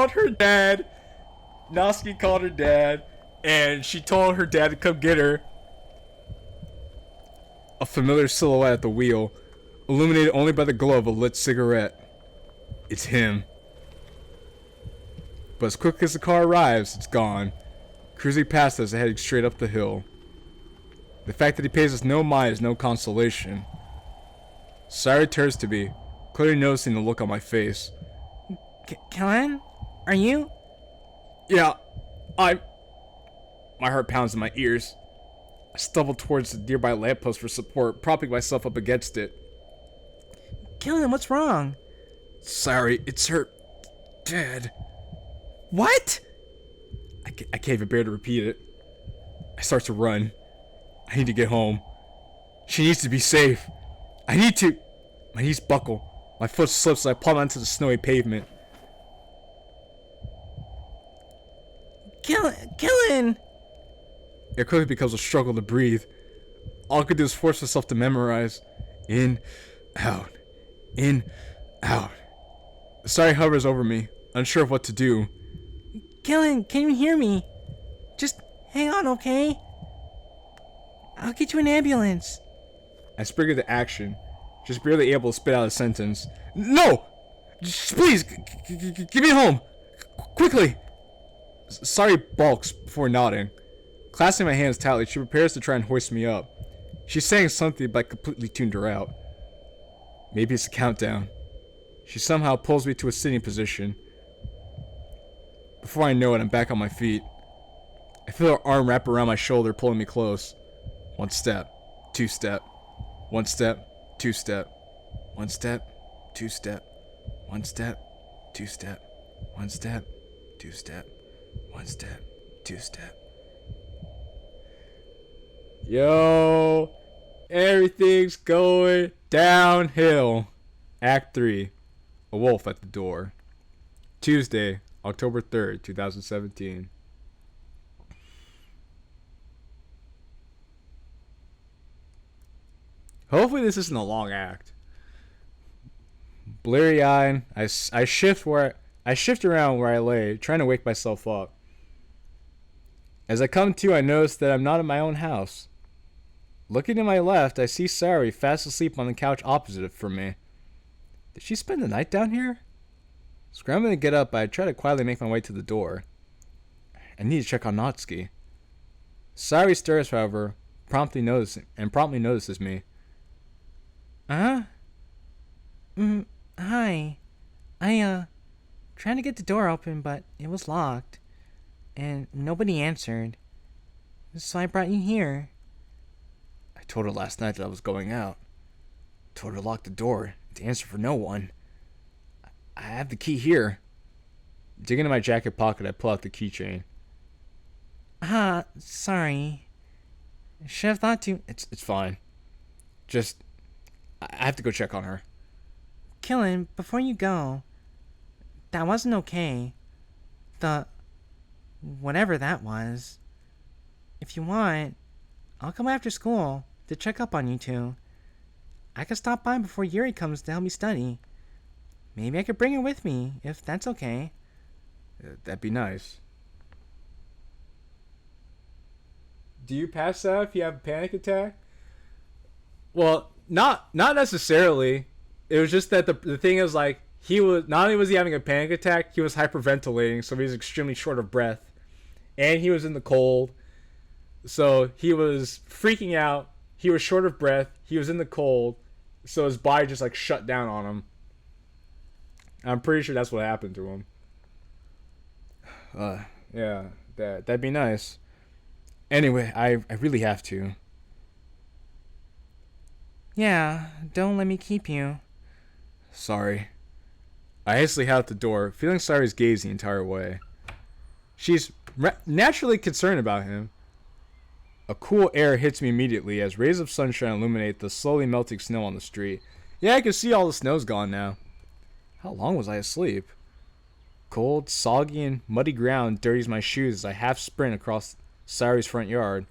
called her dad. Noski called her dad, and she told her dad to come get her. A familiar silhouette at the wheel, illuminated only by the glow of a lit cigarette. It's him. But as quickly as the car arrives, it's gone, cruising past us and heading straight up the hill. The fact that he pays us no mind is no consolation. Sari turns to me, clearly noticing the look on my face. Kellen? Are you? Yeah, My heart pounds in my ears. I stumble towards the nearby lamppost for support, propping myself up against it. Kellen, what's wrong? Sorry, it's her dad. What? I can't even bear to repeat it. I start to run. I need to get home. She needs to be safe. I need to... My knees buckle. My foot slips and I plummet onto the snowy pavement. Kellen! It quickly becomes a struggle to breathe. All I could do is force myself to memorize. In, out. In, out. Sorry hovers over me, unsure of what to do. Kellen, can you hear me? Just hang on, okay? I'll get you an ambulance. I spring into action, just barely able to spit out a sentence. No! Just please, get me home! Quickly! Sorry balks before nodding. Clasping my hands tightly, she prepares to try and hoist me up. She's saying something, but I completely tuned her out. Maybe it's a countdown. She somehow pulls me to a sitting position. Before I know it, I'm back on my feet. I feel her arm wrap around my shoulder, pulling me close. One step, two step. One step, two step. One step, two step. One step, two step. One step, two step. One step, two step. Yo, everything's going downhill. Act 3. A wolf at the door. Tuesday, October 3rd, 2017. Hopefully this isn't a long act. Bleary-eyed, I shift around where I lay, trying to wake myself up. As I come to, I notice that I'm not in my own house. Looking to my left, I see Sari fast asleep on the couch opposite from me. Did she spend the night down here? Scrambling to get up, I try to quietly make my way to the door. I need to check on Natsuki. Sari stirs, however, promptly notices me. Hi. Trying to get the door open, but it was locked. And nobody answered. So I brought you here. I told her last night that I was going out. Told her to lock the door, to answer for no one. I have the key here. Digging in my jacket pocket, I pull out the keychain. Sorry. Should have thought to... It's fine. Just... I have to go check on her. Kellen, before you go... That wasn't okay. Whatever that was. If you want, I'll come after school to check up on you two. I could stop by before Yuri comes to help me study. Maybe I could bring her with me, if that's okay. That'd be nice. Do you pass out if you have a panic attack? Well, not necessarily. It was just that the thing is, like, he was, not only was he having a panic attack, he was hyperventilating, so he was extremely short of breath. And he was in the cold. So he was freaking out. He was short of breath. He was in the cold. So his body just, like, shut down on him. I'm pretty sure that's what happened to him. Yeah, that'd be nice. Anyway, I really have to. Yeah, don't let me keep you. Sorry. I hastily head out the door, feeling Sari's gaze the entire way. She's naturally concerned about him. A cool air hits me immediately as rays of sunshine illuminate the slowly melting snow on the street. Yeah, I can see all the snow's gone now. How long was I asleep? Cold, soggy, and muddy ground dirties my shoes as I half sprint across Sari's front yard.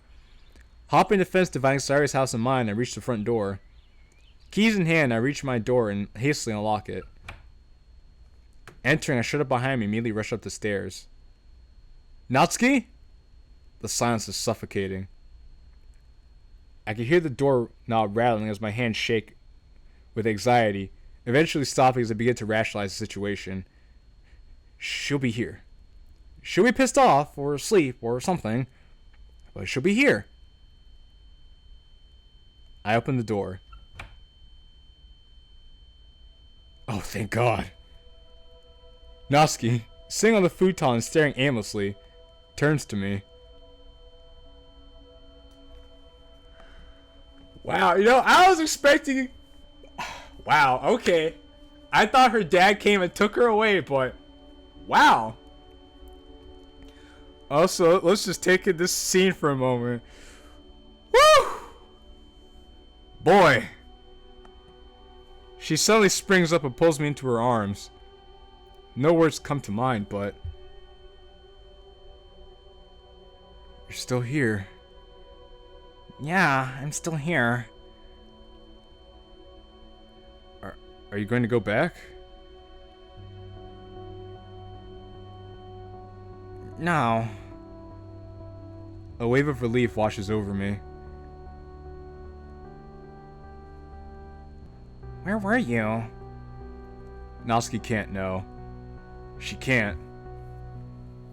Hopping the fence dividing Sari's house and mine, I reach the front door. Keys in hand, I reach my door and hastily unlock it. Entering, I shut it behind me, immediately rushed up the stairs. Natsuki? The silence is suffocating. I could hear the doorknob rattling as my hands shake with anxiety, eventually stopping as I begin to rationalize the situation. She'll be here. She'll be pissed off, or asleep, or something, but she'll be here. I open the door. Oh, thank God. Natsuki, sitting on the futon and staring aimlessly, turns to me. Wow, I was expecting... Wow, okay. I thought her dad came and took her away, but... Wow. Also, let's just take in this scene for a moment. Woo! Boy. She suddenly springs up and pulls me into her arms. No words come to mind, but... You're still here. Yeah, I'm still here. Are you going to go back? No. A wave of relief washes over me. Where were you? Natsuki can't know. She can't.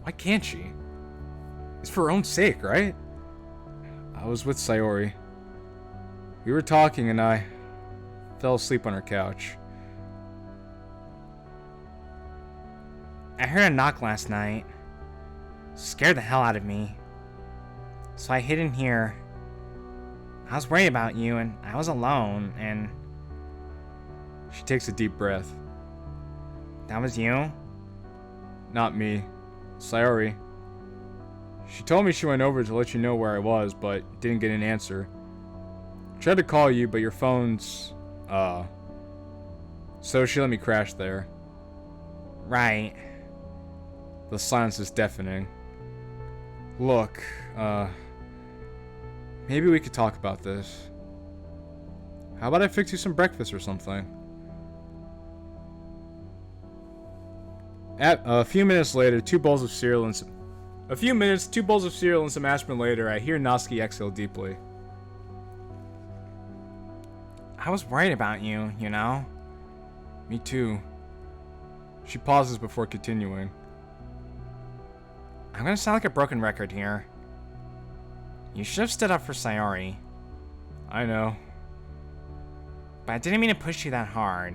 Why can't she? It's for her own sake, right? I was with Sayori. We were talking and I fell asleep on her couch. I heard a knock last night. Scared the hell out of me. So I hid in here. I was worried about you and I was alone and... She takes a deep breath. That was you? Not me. Sayori. She told me she went over to let you know where I was, but didn't get an answer. Tried to call you, but your phone's... So she let me crash there. Right. The silence is deafening. Look, maybe we could talk about this. How about I fix you some breakfast or something? A few minutes later, two bowls of cereal and some aspirin later, I hear Natsuki exhale deeply. I was worried about you, you know? Me too. She pauses before continuing. I'm gonna sound like a broken record here. You should have stood up for Sayori. I know. But I didn't mean to push you that hard.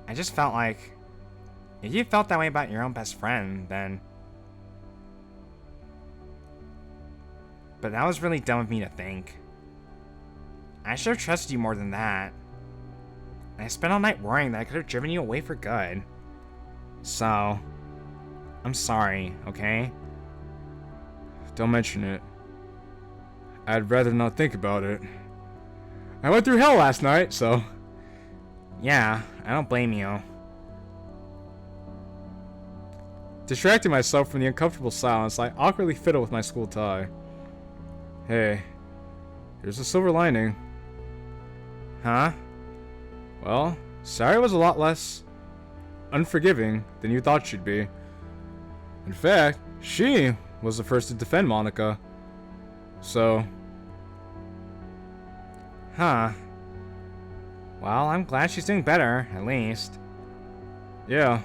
I just felt like... If you felt that way about your own best friend, then... But that was really dumb of me to think. I should have trusted you more than that. I spent all night worrying that I could have driven you away for good. So... I'm sorry, okay? Don't mention it. I'd rather not think about it. I went through hell last night, so... Yeah, I don't blame you. Distracting myself from the uncomfortable silence, I awkwardly fiddle with my school tie. Hey, there's a silver lining. Huh? Well, Sayori was a lot less unforgiving than you thought she'd be. In fact, she was the first to defend Monica. So... Huh. Well, I'm glad she's doing better, at least. Yeah.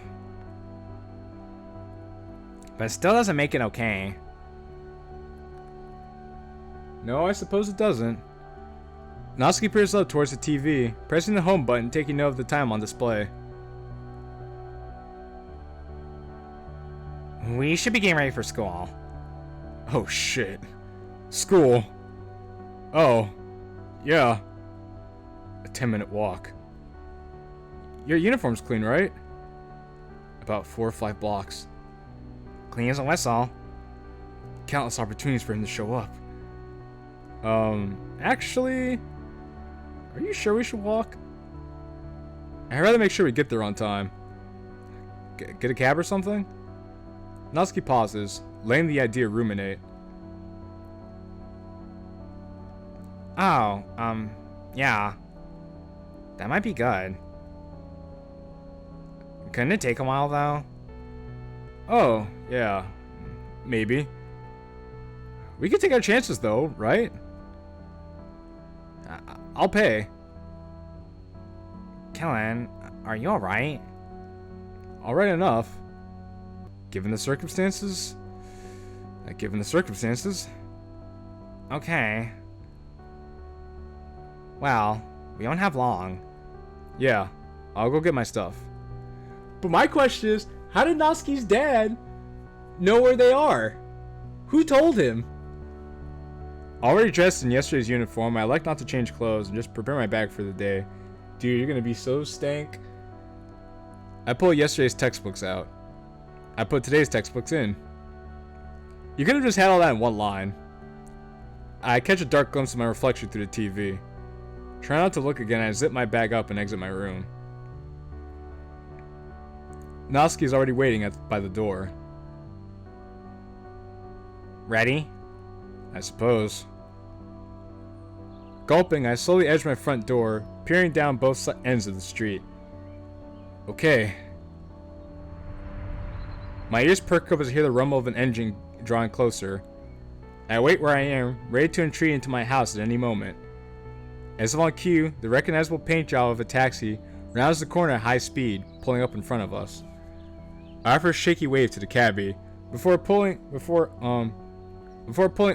But it still doesn't make it okay. No, I suppose it doesn't. Natsuki peers up towards the TV, pressing the home button, taking note of the time on display. We should be getting ready for school. Oh shit. School. Oh. Yeah. A 10-minute walk. Your uniform's clean, right? About 4 or 5 blocks. Clean as a whistle. Countless opportunities for him to show up. Actually... Are you sure we should walk? I'd rather make sure we get there on time. Get a cab or something? Natsuki pauses, letting the idea ruminate. Oh, yeah. That might be good. Couldn't it take a while, though? Oh, yeah. Maybe. We could take our chances, though, right? I'll pay. Kellen, are you alright? Alright enough. Given the circumstances? Okay. Well, we don't have long. Yeah, I'll go get my stuff. But my question is, how did Natsuki's dad know where they are? Who told him? Already dressed in yesterday's uniform, I like not to change clothes and just prepare my bag for the day. Dude, you're gonna be so stank. I pull yesterday's textbooks out. I put today's textbooks in. You could have just had all that in one line. I catch a dark glimpse of my reflection through the TV. Try not to look again, I zip my bag up and exit my room. Natsuki is already waiting by the door. Ready? I suppose. Gulping, I slowly edge my front door, peering down both ends of the street. Okay. My ears perk up as I hear the rumble of an engine drawing closer. I wait where I am, ready to retreat into my house at any moment. As if on cue, the recognizable paint job of a taxi rounds the corner at high speed, pulling up in front of us. I offer a shaky wave to the cabbie before pulling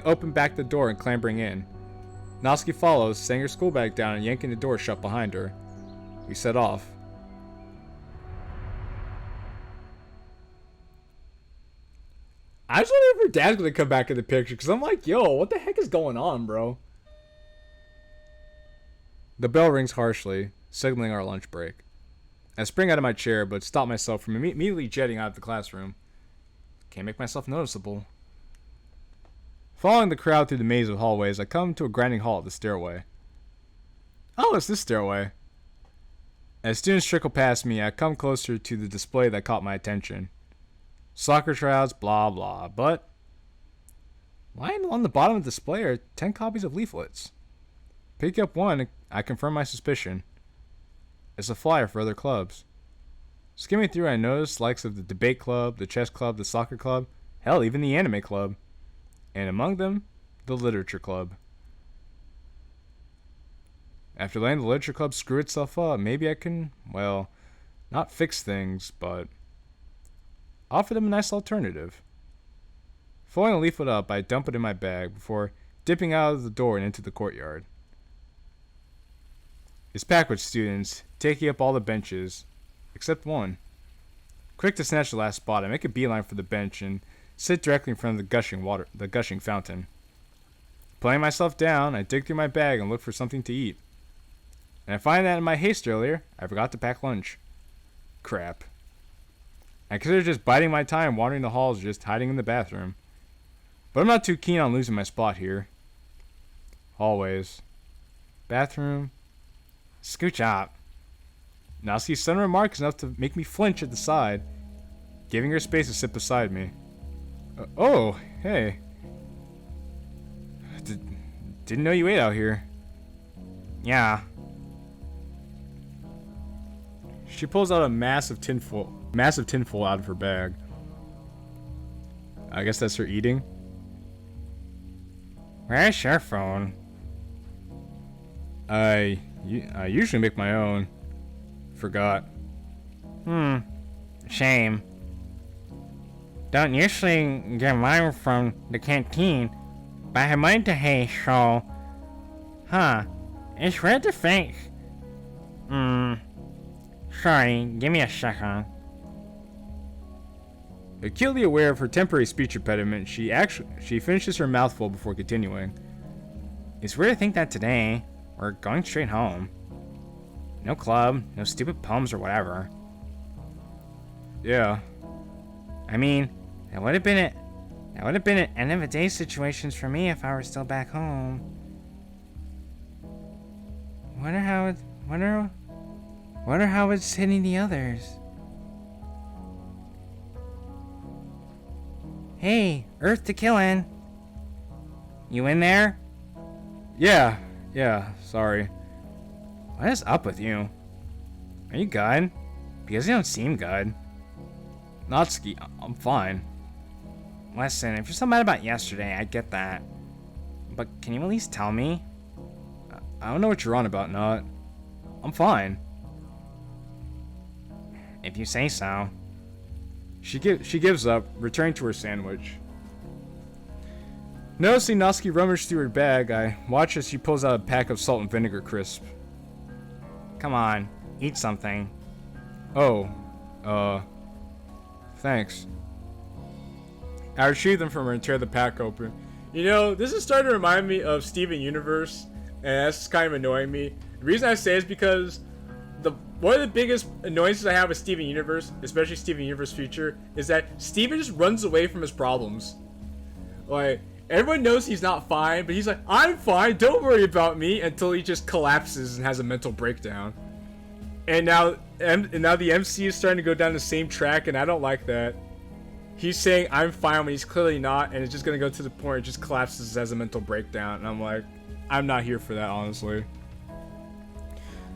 open back the door and clambering in. Natsuki follows, setting her school bag down and yanking the door shut behind her. We set off. I just wonder if her dad's gonna come back in the picture, because I'm like, yo, what the heck is going on, bro? The bell rings harshly, signaling our lunch break. I spring out of my chair, but stop myself from immediately jetting out of the classroom. Can't make myself noticeable. Following the crowd through the maze of hallways, I come to a grinding halt at the stairway. Oh, it's this stairway. As students trickle past me, I come closer to the display that caught my attention. Soccer tryouts, blah blah, but lying on the bottom of the display are 10 copies of leaflets. Pick up one, I confirm my suspicion. It's a flyer for other clubs. Skimming through, I notice likes of the debate club, the chess club, the soccer club, hell, even the anime club. And among them, the literature club. After letting the literature club screw itself up, maybe I can, well, not fix things, but offer them a nice alternative. Folding a leaflet up, I dump it in my bag before dipping out of the door and into the courtyard. It's packed with students, taking up all the benches, except one. Quick to snatch the last spot, I make a beeline for the bench and sit directly in front of the gushing fountain. Playing myself down, I dig through my bag and look for something to eat. And I find that in my haste earlier, I forgot to pack lunch. Crap. I consider just biding my time wandering the halls or just hiding in the bathroom. But I'm not too keen on losing my spot here. Hallways. Bathroom. Scooch up. Natsuki's sudden remark is enough to make me flinch at the side, giving her space to sit beside me. Oh, hey. Didn't know you ate out here. Yeah. She pulls out a massive tinfoil out of her bag. I guess that's her eating. Where's your phone? I usually make my own. Forgot. Shame. Don't usually get mine from the canteen, but I might today, so... Huh. It's weird to think. Sorry, give me a second. Acutely aware of her temporary speech impediment, she finishes her mouthful before continuing. It's weird to think that today, we're going straight home. No club, no stupid poems or whatever. Yeah. I mean, that would have been an end of a day situations for me if I were still back home. Wonder how it's hitting the others. Hey, Earth to Killin'. You in there? Yeah, sorry. What is up with you? Are you good? Because you don't seem good. Natsuki, I'm fine. Listen, if you're so mad about yesterday, I get that. But can you at least tell me? I don't know what you're on about, Nat. I'm fine. If you say so. She gives up, returning to her sandwich. Noticing Natsuki rummage through her bag, I watch as she pulls out a pack of salt and vinegar crisp. Come on, eat something. Oh, thanks. I retrieve them from her and tear the pack open. You know, this is starting to remind me of Steven Universe, and that's kind of annoying me. The reason I say is because one of the biggest annoyances I have with Steven Universe, especially Steven Universe Future, is that Steven just runs away from his problems. Like, everyone knows he's not fine, but he's like, I'm fine, don't worry about me, until he just collapses and has a mental breakdown. And now the MC is starting to go down the same track, and I don't like that. He's saying I'm fine when he's clearly not, and it's just gonna go to the point where it just collapses as a mental breakdown, and I'm like, I'm not here for that, honestly.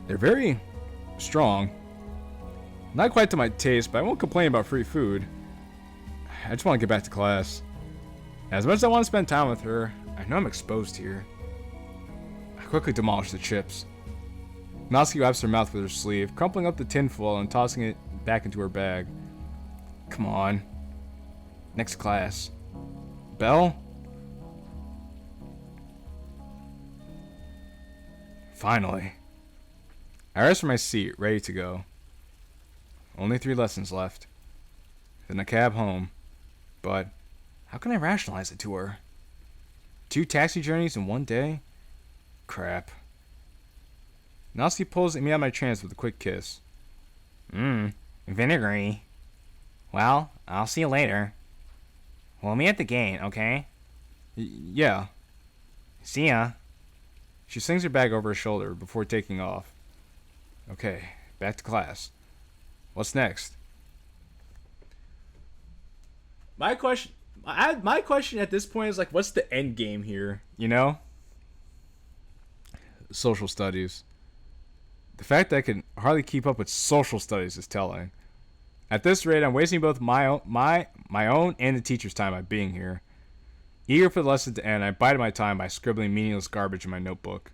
They're very strong. Not quite to my taste, but I won't complain about free food. I just want to get back to class. As much as I want to spend time with her, I know I'm exposed here. I quickly demolish the chips. Natsuki wipes her mouth with her sleeve, crumpling up the tinfoil and tossing it back into her bag. Come on. Next class. Bell? Finally. I rise from my seat, ready to go. Only 3 lessons left. Then a cab home. But how can I rationalize it to her? 2 taxi journeys in 1 day? Crap. Natsuki pulls me out of my trance with a quick kiss. Vinegary. Well, I'll see you later. We'll meet at the gate, okay? Yeah. See ya. She slings her bag over her shoulder before taking off. Okay, back to class. What's next? My question at this point is like, what's the end game here? You know? Social studies. The fact that I can hardly keep up with social studies is telling. At this rate, I'm wasting both my own and the teacher's time by being here. Eager for the lesson to end, I bided my time by scribbling meaningless garbage in my notebook.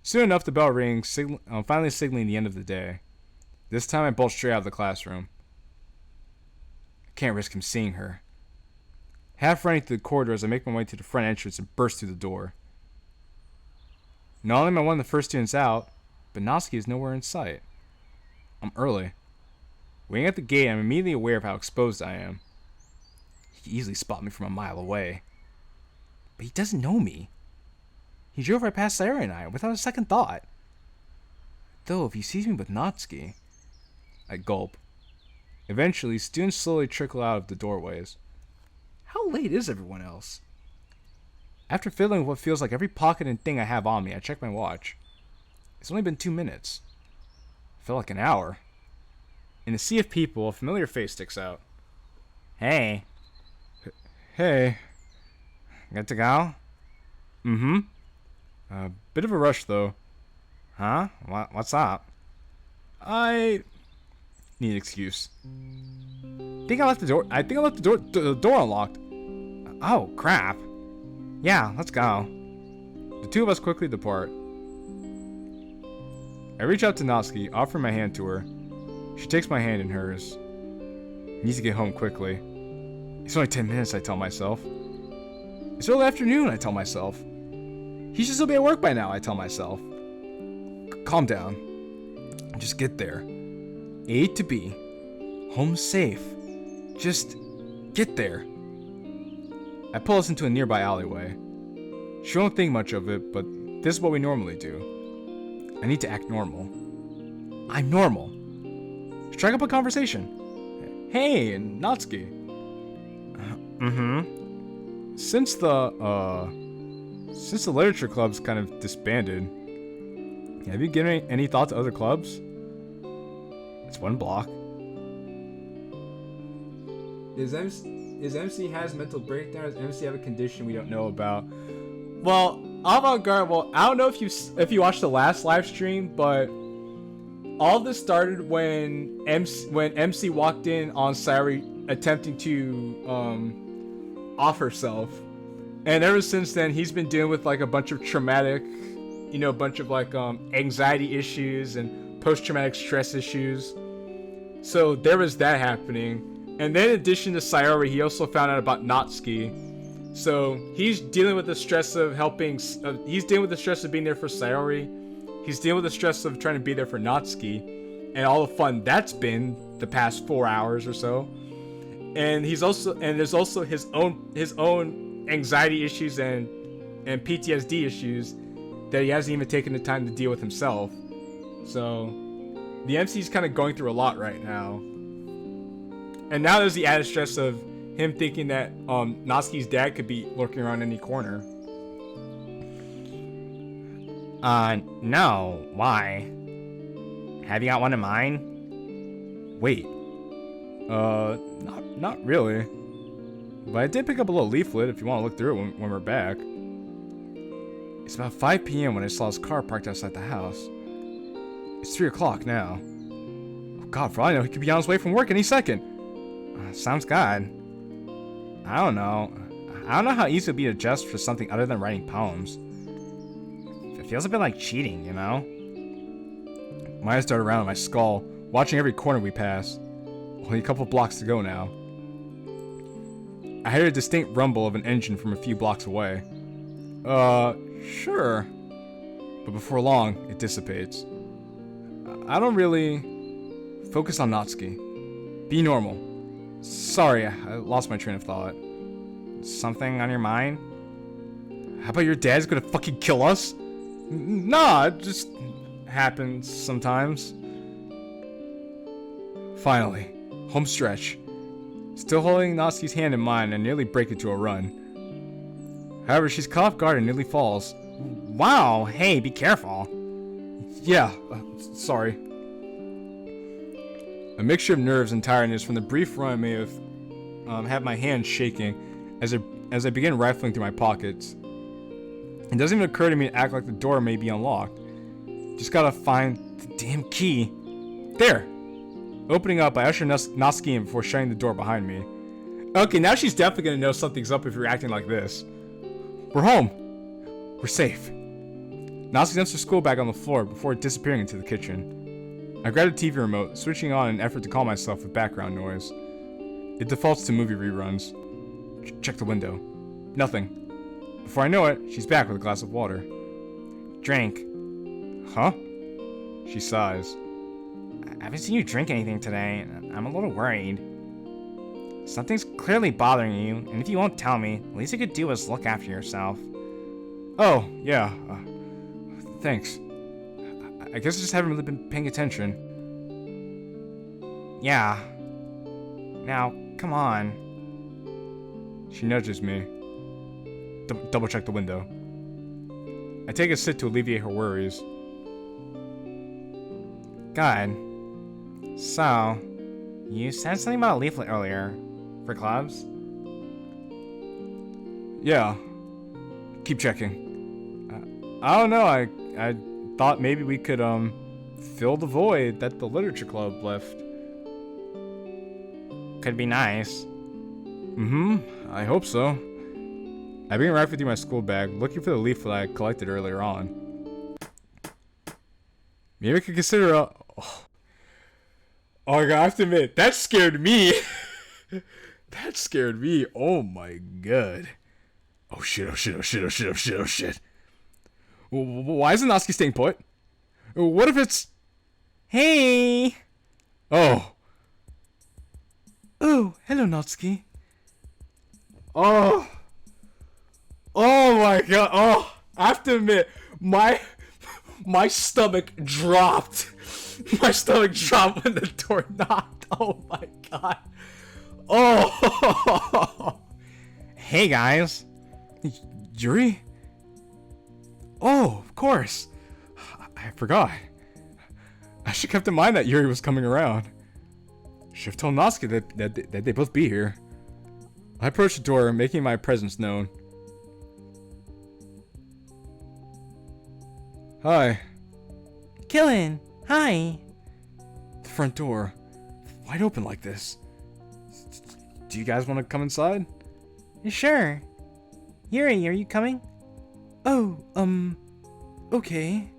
Soon enough, the bell rings, finally signaling the end of the day. This time, I bolt straight out of the classroom. I can't risk him seeing her. Half running through the corridor as I make my way to the front entrance and burst through the door. Not only am I one of the first students out, but Natsuki is nowhere in sight. I'm early. Waiting at the gate, I'm immediately aware of how exposed I am. He can easily spot me from a mile away. But he doesn't know me. He drove right past Sayori and I without a second thought. Though, if he sees me with Natsuki... I gulp. Eventually, students slowly trickle out of the doorways. How late is everyone else? After fiddling with what feels like every pocket and thing I have on me, I check my watch. It's only been 2 minutes. It felt like an hour. In a sea of people, a familiar face sticks out. Hey. Hey. Good to go? Mm-hmm. Bit of a rush, though. Huh? What's up? I need an excuse. I think I left the door unlocked. Oh, crap. Yeah, let's go. The two of us quickly depart. I reach out to Natsuki, offering my hand to her. She takes my hand in hers. Needs to get home quickly. It's only 10 minutes, I tell myself. It's early afternoon, I tell myself. He should still be at work by now, I tell myself. Calm down. Just get there. A to B. Home safe. Just get there. I pull us into a nearby alleyway. She won't think much of it, but this is what we normally do. I need to act normal. I'm normal. Strike up a conversation. Hey, Natsuki. Since the literature club's kind of disbanded, have you given any thought to other clubs? It's 1 block. Is MC has mental breakdown? Does MC have a condition we don't know about? Well, avant-garde. Well, I don't know if you watched the last live stream, but all this started when MC walked in on Sayori attempting to off herself, and ever since then he's been dealing with like a bunch of traumatic, a bunch of like anxiety issues and post-traumatic stress issues. So there was that happening, and then in addition to Sayori, he also found out about Natsuki. So he's dealing with the stress of helping. He's dealing with the stress of being there for Sayori. He's dealing with the stress of trying to be there for Natsuki, and all the fun that's been the past 4 hours or so. And there's also his own anxiety issues and PTSD issues that he hasn't even taken the time to deal with himself. So the MC's kind of going through a lot right now. And now there's the added stress of him thinking that Natsuki's dad could be lurking around any corner. No. Why? Have you got one in mind? Wait. Not really. But I did pick up a little leaflet if you want to look through it when we're back. It's about 5 p.m. when I saw his car parked outside the house. It's 3 o'clock now. Oh God, for all I know, he could be on his way from work any second. Sounds good. I don't know how easy it would be to adjust for something other than writing poems. It feels a bit like cheating, My eyes dart around my skull, watching every corner we pass. Only a couple blocks to go now. I heard a distinct rumble of an engine from a few blocks away. Sure. But before long, it dissipates. I don't really focus on Natsuki. Be normal. Sorry, I lost my train of thought. Something on your mind? How about your dad's gonna fucking kill us? Nah, it just happens sometimes. Finally, home stretch. Still holding Natsuki's hand in mine, I nearly break into a run. However, she's caught off guard and nearly falls. Wow, hey, be careful. Yeah, sorry. A mixture of nerves and tiredness from the brief run may have had my hands shaking as I begin rifling through my pockets. It doesn't even occur to me to act like the door may be unlocked. Just gotta find the damn key. There! Opening up, I usher Natsuki in before shutting the door behind me. Okay, now she's definitely gonna know something's up if you're acting like this. We're home. We're safe. Natsuki dumps her school bag on the floor before disappearing into the kitchen. I grab the TV remote, switching on in an effort to calm myself with background noise. It defaults to movie reruns. Check the window. Nothing. Before I know it, she's back with a glass of water. Drink. Huh? She sighs. I haven't seen you drink anything today. I'm a little worried. Something's clearly bothering you, and if you won't tell me, the least you could do is look after yourself. Oh, yeah. Thanks. I guess I just haven't really been paying attention. Yeah. Now, come on. She nudges me. Double check the window. I take a sip to alleviate her worries. Good. So, you said something about a leaflet earlier. For clubs? Yeah. Keep checking. I don't know, I thought maybe we could, fill the void that the literature club left. Could be nice. I hope so. I begin rifling through my school bag, looking for the leaflet I collected earlier on. Maybe I could consider a... Oh, I have to admit, that scared me. That scared me. Oh my god. Oh shit, oh shit, oh shit, oh shit, oh shit, oh shit. Why isn't Natsuki staying put? What if it's... Hey! Oh. Oh, hello, Natsuki. Oh. Oh my god. Oh, I have to admit, my stomach dropped. My stomach dropped when the door knocked. Oh my god. Oh. Hey, guys. Yuri? Oh, of course. I forgot. I should have kept in mind that Yuri was coming around. Should have told Natsuki that they both be here. I approached the door, making my presence known. Hi. Killin, hi. front door. Wide open like this. Do you guys want to come inside? Sure. Yuri, are you coming? Oh, okay.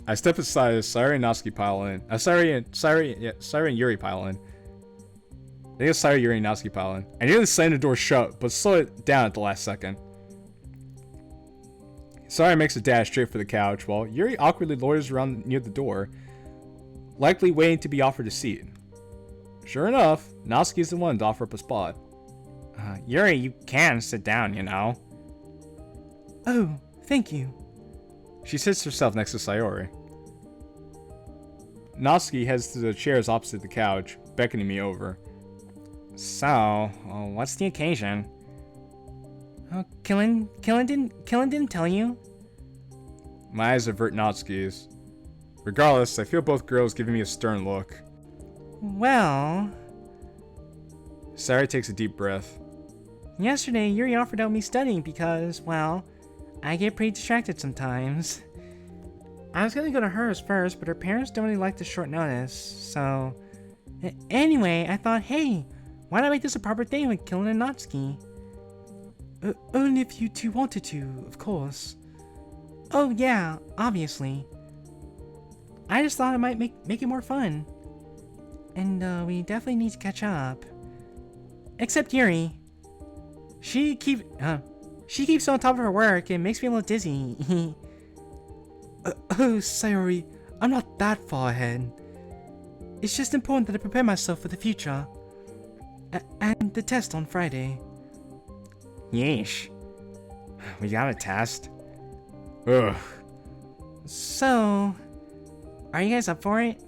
I step aside as Sayori and Natsuki pile in. Sayori and Yuri pile in. I think it's Sayori, Yuri, and Natsuki pile in. I nearly slammed the door shut, but slow it down at the last second. Sayori makes a dash straight for the couch, while Yuri awkwardly loiters around near the door, likely waiting to be offered a seat. Sure enough, Natsuki's the one to offer up a spot. Yuri, you can sit down, you know. Oh, thank you. She sits herself next to Sayori. Natsuki heads to the chairs opposite the couch, beckoning me over. So, what's the occasion? Killen didn't tell you? My eyes avert Natsuki's. Regardless, I feel both girls giving me a stern look. Well... Sayori takes a deep breath. Yesterday, Yuri offered to help me studying because, well, I get pretty distracted sometimes. I was gonna go to hers first, but her parents don't really like the short notice, so... Anyway, I thought, hey, why not make this a proper thing with Killen and Natsuki? Only if you two wanted to, of course. Oh yeah, obviously. I just thought it might make it more fun. And we definitely need to catch up. Except Yuri. She keeps on top of her work and makes me a little dizzy. Oh, Sayori, I'm not that far ahead. It's just important that I prepare myself for the future. And the test on Friday. Yeesh. We got a test. Ugh. So, are you guys up for it?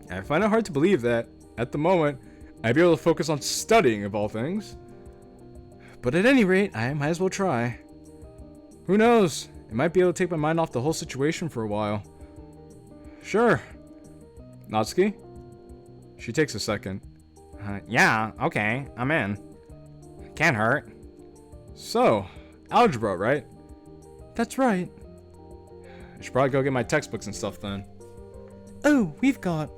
I find it hard to believe that, at the moment, I'd be able to focus on studying of all things. But at any rate, I might as well try. Who knows? It might be able to take my mind off the whole situation for a while. Sure. Natsuki? She takes a second. Yeah, okay, I'm in. Can't hurt. So, algebra, right? That's right. I should probably go get my textbooks and stuff then. Oh, we've got...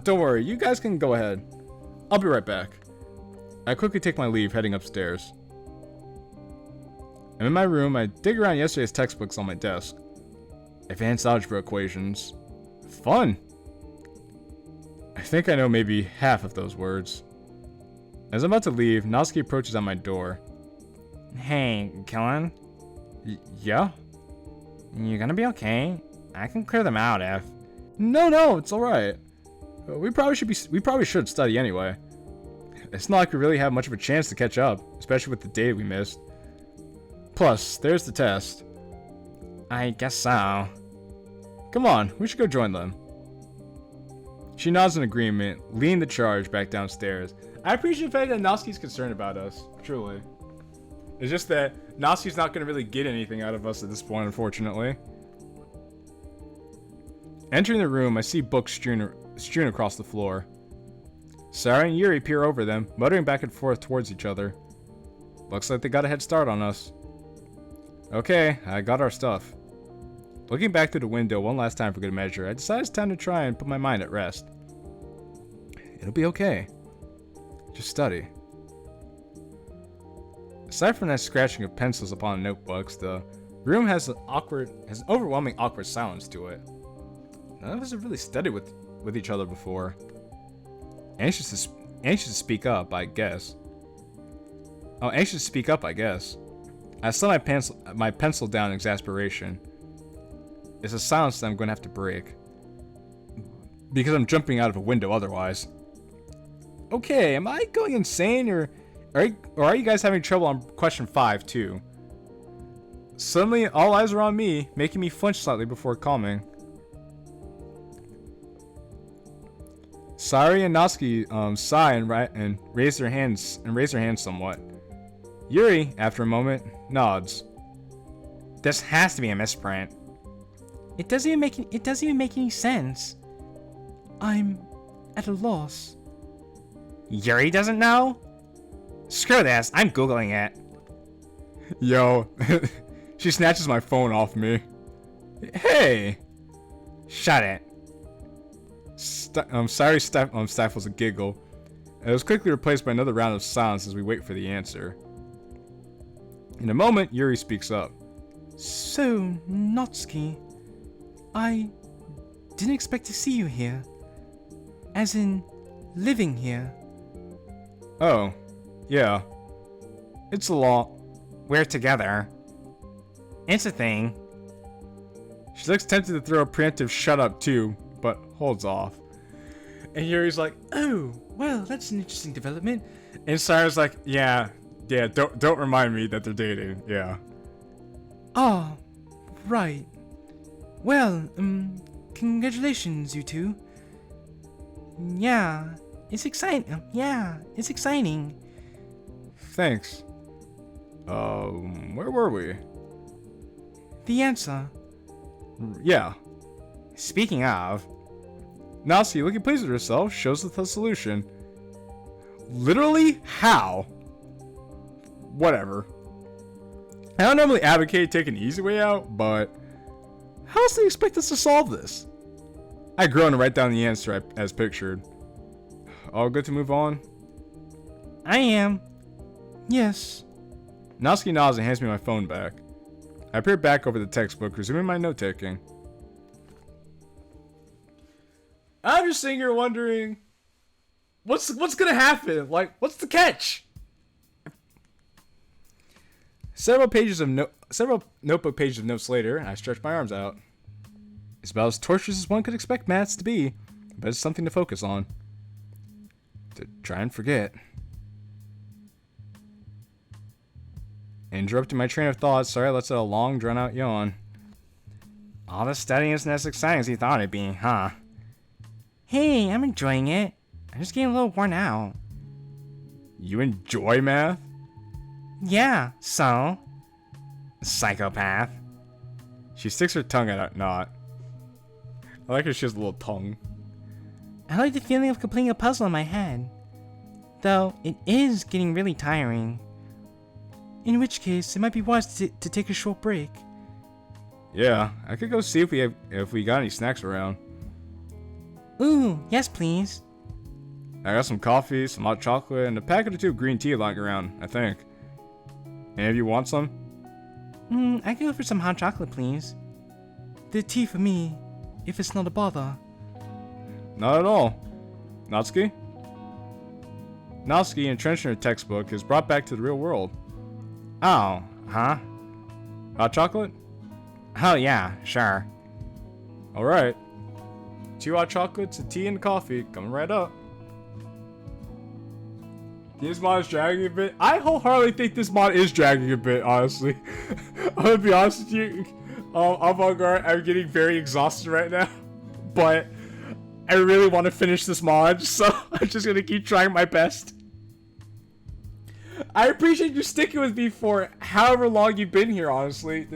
Don't worry, you guys can go ahead. I'll be right back. I quickly take my leave, heading upstairs. I'm in my room. I dig around yesterday's textbooks on my desk. Advanced algebra equations. Fun! I think I know maybe half of those words. As I'm about to leave, Natsuki approaches at my door. Hey, Killen? Yeah? You gonna be okay? I can clear them out if... No, it's alright. We probably should study anyway. It's not like we really have much of a chance to catch up, especially with the day we missed. Plus, there's the test. I guess so. Come on, we should go join them. She nods in agreement, leading the charge back downstairs. I appreciate the fact that Natsuki's concerned about us, truly. It's just that Natsuki's not going to really get anything out of us at this point, unfortunately. Entering the room, I see books strewn across the floor. Sayori and Yuri peer over them, muttering back and forth towards each other. Looks like they got a head start on us. Okay, I got our stuff. Looking back through the window one last time for good measure, I decide it's time to try and put my mind at rest. It'll be okay. Just study. Aside from that scratching of pencils upon notebooks, the room has an overwhelming awkward silence to it. None of us have really studied with each other before. Anxious to speak up, I guess. Anxious to speak up, I guess. I slid my pencil down in exasperation. It's a silence that I'm going to have to break. Because I'm jumping out of a window otherwise. Okay, am I going insane, or are you guys having trouble on question 5 too? Suddenly, all eyes are on me, making me flinch slightly before calming. Sayori and Natsuki sigh and raise their hands somewhat. Yuri, after a moment, nods. This has to be a misprint. It doesn't even make any sense. I'm at a loss. Yuri doesn't know? Screw this, I'm Googling it. Yo, she snatches my phone off me. Hey! Shut it. stifles a giggle. And it was quickly replaced by another round of silence as we wait for the answer. In a moment, Yuri speaks up. So, Natsuki, I didn't expect to see you here. As in, living here. Oh, yeah. It's a lot. We're together. It's a thing. She looks tempted to throw a preemptive shut up too, but holds off. And Yuri's like, Oh, well, that's an interesting development. and Sayori's like, yeah, don't remind me that they're dating, yeah. Ah, right. Well, congratulations, you two. Yeah, it's exciting. Yeah, it's exciting. Thanks. Where were we? The answer. Yeah. Speaking of, Natsuki, looking pleased with herself, shows us the solution. Literally, how? Whatever. I don't normally advocate taking the easy way out, but how else do you expect us to solve this? I groan and write down the answer as pictured. All good to move on? I am. Yes. Natsuki nods and hands me my phone back. I peer back over the textbook, resuming my note-taking. I'm just sitting here wondering, what's gonna happen? Like, what's the catch? Several notebook pages of notes later, I stretch my arms out. It's about as torturous as one could expect maths to be, but it's something to focus on. To try and forget. Interrupting my train of thought, sorry, let's let a long, drawn-out yawn. All the studying isn't as exciting as you thought it'd be, huh? Hey, I'm enjoying it. I'm just getting a little worn out. You enjoy math? Yeah, so? Psychopath. She sticks her tongue out, not. I like how she has a little tongue. I like the feeling of completing a puzzle in my head. Though, it is getting really tiring. In which case, it might be wise to take a short break. Yeah, I could go see if we got any snacks around. Ooh, yes please. I got some coffee, some hot chocolate, and a packet or two of green tea lying around, I think. Any of you want some? I can go for some hot chocolate, please. The tea for me, if it's not a bother. Not at all. Natsuki? Natsuki, entrenched in her textbook, is brought back to the real world. Oh, huh? Hot chocolate? Oh yeah, sure. Alright. 2 hot chocolates, a tea, and coffee. Coming right up. This mod is dragging a bit. I wholeheartedly think this mod is dragging a bit, honestly. I'm gonna be honest with you. Avant-garde, I'm getting very exhausted right now. But I really want to finish this mod, so I'm just gonna keep trying my best. I appreciate you sticking with me for however long you've been here, honestly.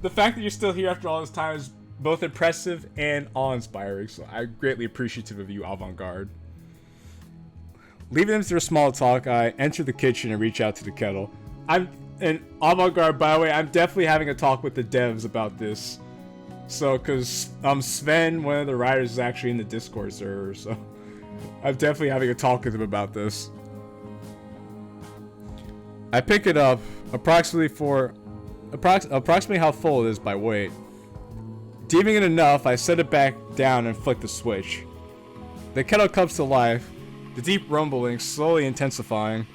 The fact that you're still here after all this time is both impressive and awe-inspiring, so I'm greatly appreciative of you, Avant-garde. Leaving them to their small talk, I enter the kitchen and reach out to the kettle. And Avant-garde, by the way, I'm definitely having a talk with the devs about this. So, cause Sven, one of the writers, is actually in the Discord server, so I'm definitely having a talk with him about this. I pick it up, approximately how full it is by weight. Deeming it enough, I set it back down and flick the switch. The kettle comes to life, the deep rumbling slowly intensifying.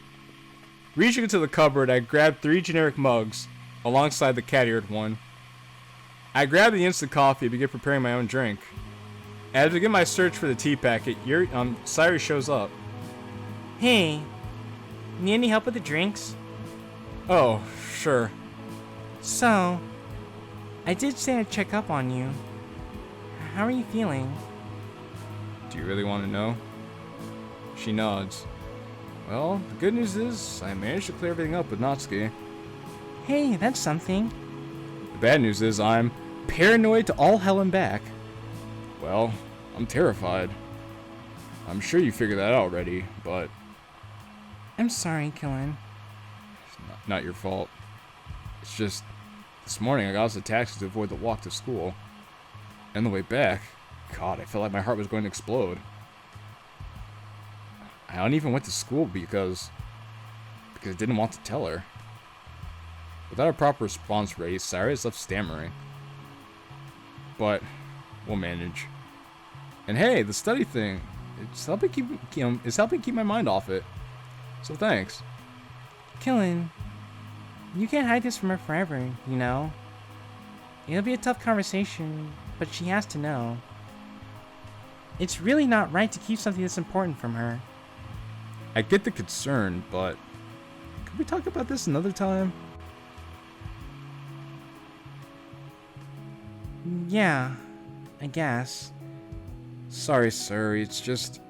Reaching into the cupboard, I grab 3 generic mugs, alongside the cat-eared one. I grab the instant coffee and begin preparing my own drink. As I begin my search for the tea packet, Sayori shows up. Hey, need any help with the drinks? Oh, sure. So, I did say I'd check up on you. How are you feeling? Do you really want to know? She nods. Well, the good news is, I managed to clear everything up with Natsuki. Hey, that's something. The bad news is, I'm paranoid to all hell and back. Well, I'm terrified. I'm sure you figured that out already, but I'm sorry, Killen. it's not your fault. It's just, this morning I got us a taxi to avoid the walk to school. And the way back, God, I felt like my heart was going to explode. I don't even went to school because I didn't want to tell her. Without a proper response ready, Sayori is left stammering. But we'll manage. And hey, the study thing, it's helping keep my mind off it. So thanks. Killen, you can't hide this from her forever, you know? It'll be a tough conversation, but she has to know. It's really not right to keep something this important from her. I get the concern, but could we talk about this another time? Yeah, I guess. Sorry, sir. It's just...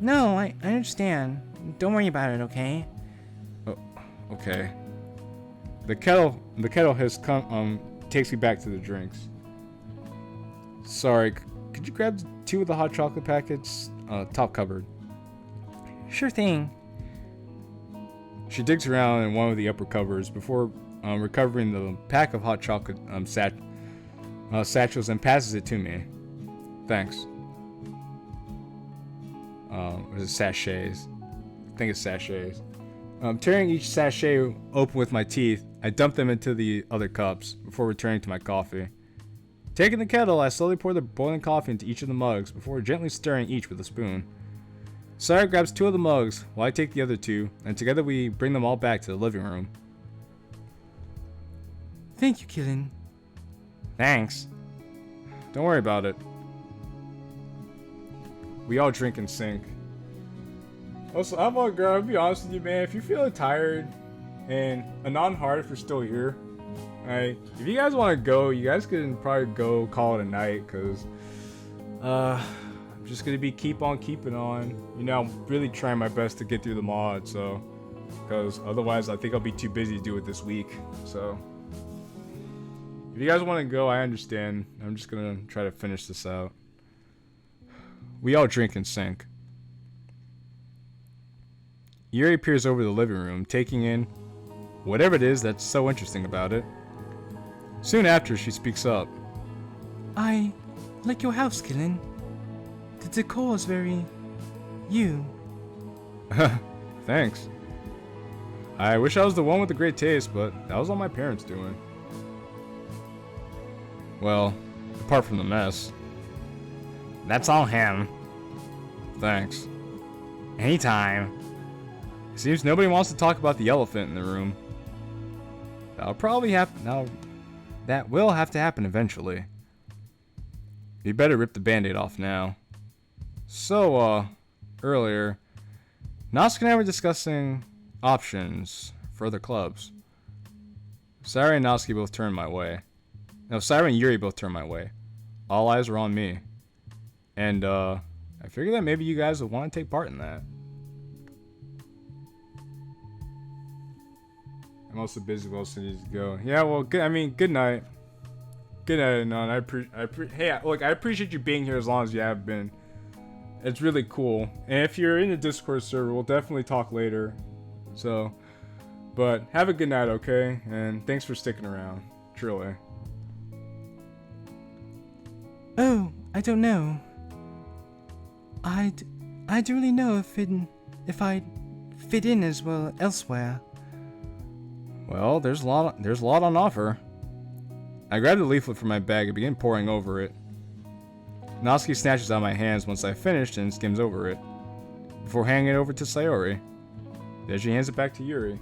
No, I understand. Don't worry about it, okay? Oh, okay. The kettle has come, takes me back to the drinks. Sorry, could you grab 2 of the hot chocolate packets? Top cupboard. Sure thing. She digs around in one of the upper cupboards before recovering the pack of hot chocolate satchels and passes it to me. Thanks. Or is it sachets? I think it's sachets. Tearing each sachet open with my teeth, I dump them into the other cups before returning to my coffee. Taking the kettle, I slowly pour the boiling coffee into each of the mugs before gently stirring each with a spoon. Sayori grabs 2 of the mugs while I take the other 2, and together we bring them all back to the living room. Thank you, Killen. Thanks. Don't worry about it. We all drink and sync. Also, I'm all girl, I'll be honest with you, man. If you're feeling tired and a non-hard if you're still here, alright, if you guys want to go, you guys can probably go call it a night, because I'm just gonna be keep on keeping on. You know, I'm really trying my best to get through the mod, so because otherwise I think I'll be too busy to do it this week. So if you guys want to go, I understand. I'm just gonna try to finish this out. We all drink and sync. Yuri peers over the living room, taking in whatever it is that's so interesting about it. Soon after, she speaks up. I like your house, Killen. The decor is very... you. Thanks. I wish I was the one with the great taste, but that was all my parents doing. Well, apart from the mess. That's all him. Thanks. Anytime. It seems nobody wants to talk about the elephant in the room. That will have to happen eventually. You better rip the band-aid off now. So, earlier, Natsuki and I were discussing options for other clubs. Sayori and Natsuki both turned my way. No, Sayori and Yuri both turned my way. All eyes were on me. And, I figured that maybe you guys would want to take part in that. I'm also busy. Well, so needs to go. Yeah, well, good. I mean, good night. Good night, Anon. Hey, look, I appreciate you being here as long as you have been. It's really cool. And if you're in the Discord server, we'll definitely talk later. So, but have a good night, okay? And thanks for sticking around. Truly. Oh, I don't know. I don't really know if I'd fit in as well elsewhere. Well, there's a lot on offer. I grabbed the leaflet from my bag and began poring over it. Natsuki snatches out of my hands once I finished and skims over it, before handing it over to Sayori. Then she hands it back to Yuri.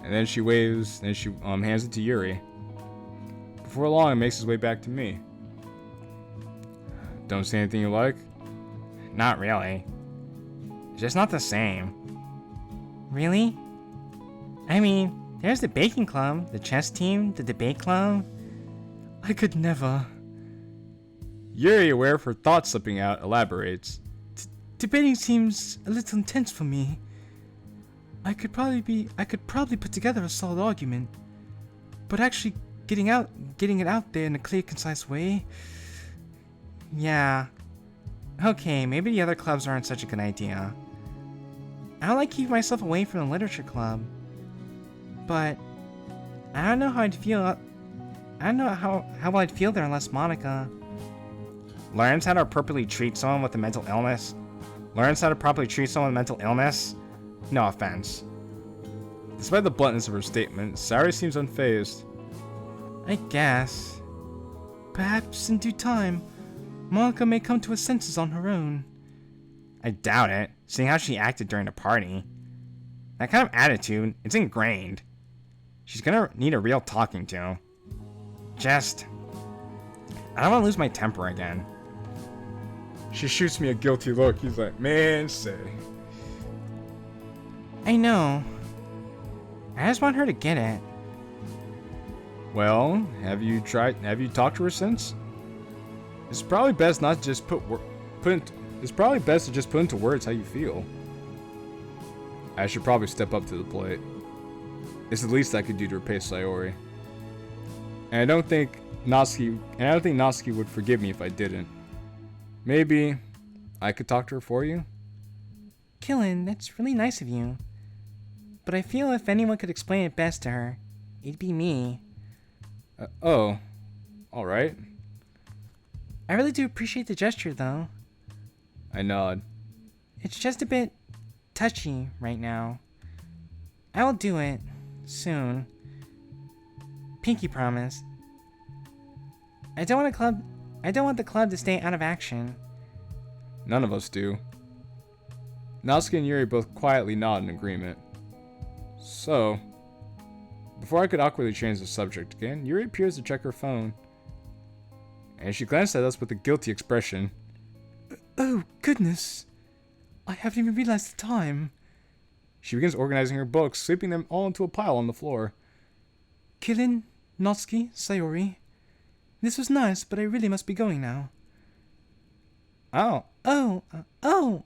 And then she waves, and she hands it to Yuri. Before long, it makes its way back to me. Don't see anything you like? Not really. It's just not the same. Really? I mean, there's the baking club, the chess team, the debate club. I could never. Yuri, aware of her thoughts slipping out, elaborates. Debating seems a little intense for me. I could probably put together a solid argument, but actually getting it out there in a clear, concise way. Yeah. Okay, maybe the other clubs aren't such a good idea. I don't like keeping myself away from the literature club, but I don't know how I'd feel I don't know how I'd feel there unless Monica learns how to properly treat someone with a mental illness. Learns how to properly treat someone with mental illness? No offense. Despite the bluntness of her statement, Sayori seems unfazed. I guess. Perhaps in due time, Monica may come to her senses on her own. I doubt it, seeing how she acted during the party. That kind of attitude, it's ingrained. She's gonna need a real talking to. I don't want to lose my temper again. She shoots me a guilty look. He's like, man, say. I know. I just want her to get it. Well, have you talked to her since? It's probably best not to just it's probably best to just put into words how you feel. I should probably step up to the plate. It's the least I could do to repay Sayori. And I don't think Natsuki would forgive me if I didn't. Maybe I could talk to her for you? Killen, that's really nice of you. But I feel if anyone could explain it best to her, it'd be me. Oh, alright. I really do appreciate the gesture, though. I nod. It's just a bit touchy right now. I will do it soon. Pinky promise. I don't want the club to stay out of action. None of us do. Natsuki and Yuri both quietly nod in agreement. So, before I could awkwardly change the subject again, Yuri appears to check her phone. And she glanced at us with a guilty expression. Oh, goodness. I haven't even realized the time. She begins organizing her books, sweeping them all into a pile on the floor. Killen, Natsuki, Sayori. This was nice, but I really must be going now. Oh,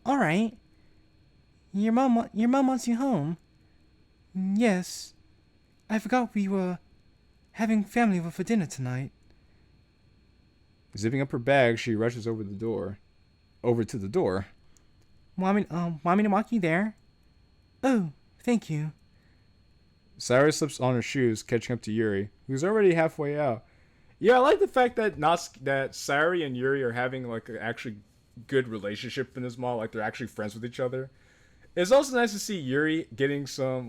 alright. Your mom wants you home. Yes. I forgot we were having family over for dinner tonight. Zipping up her bag, she rushes over to the door. Want me to walk you there? Oh, thank you. Sayori slips on her shoes, catching up to Yuri, who's already halfway out. Yeah, I like the fact that that Sayori and Yuri are having like an actually good relationship in this mall, like they're actually friends with each other. It's also nice to see Yuri getting some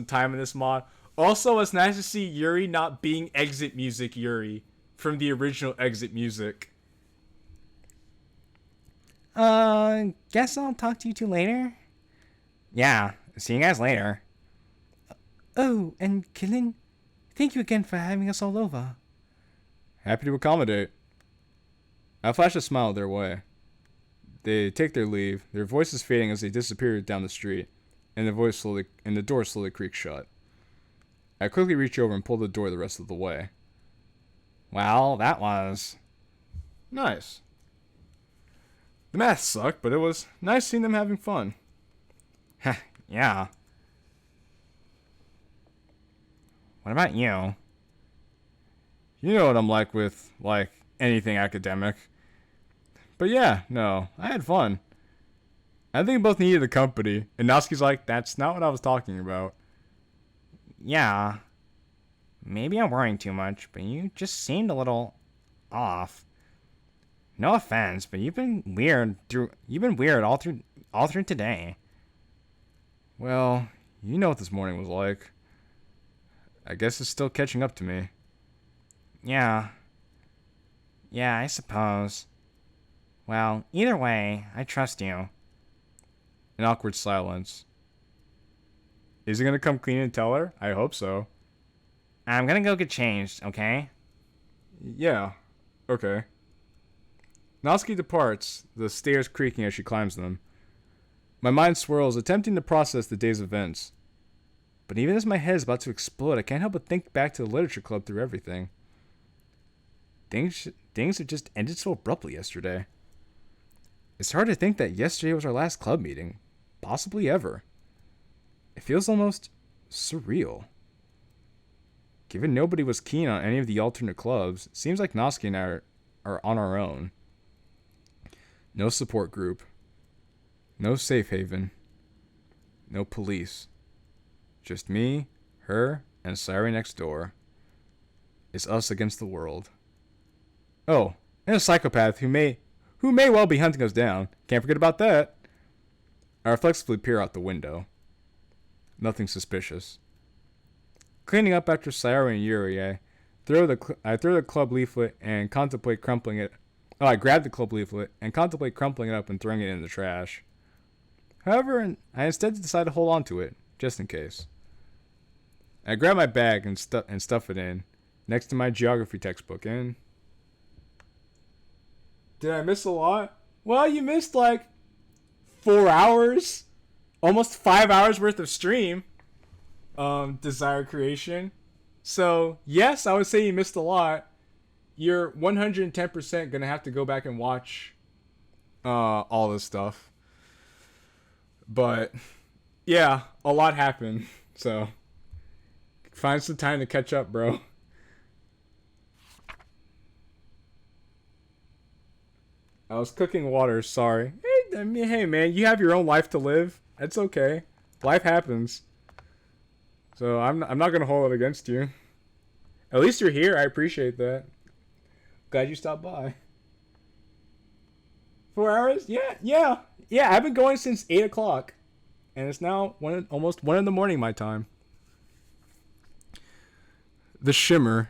time in this mod. Also, it's nice to see Yuri not being Exit Music Yuri from the original Exit Music. Guess I'll talk to you two later? Yeah, see you guys later. Oh, and Killen, thank you again for having us all over. Happy to accommodate. I flash a smile their way. They take their leave, their voices fading as they disappear down the street, and the door slowly creaks shut. I quickly reach over and pull the door the rest of the way. Well, that was nice. The math sucked, but it was nice seeing them having fun. yeah. What about you? You know what I'm like with, anything academic. But yeah, no, I had fun. I think we both needed the company, and Natsuki's like, that's not what I was talking about. Yeah. Maybe I'm worrying too much, but you just seemed a little off. No offense, but you've been weird all through today. Well, you know what this morning was like. I guess it's still catching up to me. Yeah. Yeah, I suppose. Well, either way, I trust you. An awkward silence. Is he gonna come clean and tell her? I hope so. I'm gonna go get changed, okay? Yeah. Okay. Natsuki departs, the stairs creaking as she climbs them. My mind swirls, attempting to process the day's events. But even as my head is about to explode, I can't help but think back to the literature club through everything. Things had just ended so abruptly yesterday. It's hard to think that yesterday was our last club meeting, possibly ever. It feels almost surreal. Given nobody was keen on any of the alternate clubs, it seems like Natsuki and I are on our own. No support group. No safe haven. No police. Just me, her, and Sayori next door. It's us against the world. Oh, and a psychopath who may well be hunting us down. Can't forget about that. I reflexively peer out the window. Nothing suspicious. Cleaning up after Sayori and Yuri, I throw the club leaflet and contemplate crumpling it. Oh, I grab the club leaflet and contemplate crumpling it up and throwing it in the trash. However, I instead decide to hold on to it, just in case. I grab my bag and stuff it in, next to my geography textbook, and... Did I miss a lot? Well, you missed like 4 hours, almost 5 hours worth of stream. Desire creation. So yes, I would say you missed a lot. You're 110% gonna have to go back and watch all this stuff. But yeah, a lot happened. So find some time to catch up, bro. I was cooking water, sorry. Hey man, you have your own life to live. It's okay. Life happens. So I'm not gonna hold it against you. At least you're here. I appreciate that. Glad you stopped by. 4 hours? Yeah. I've been going since 8 o'clock, and it's now almost 1 in the morning my time. The shimmer.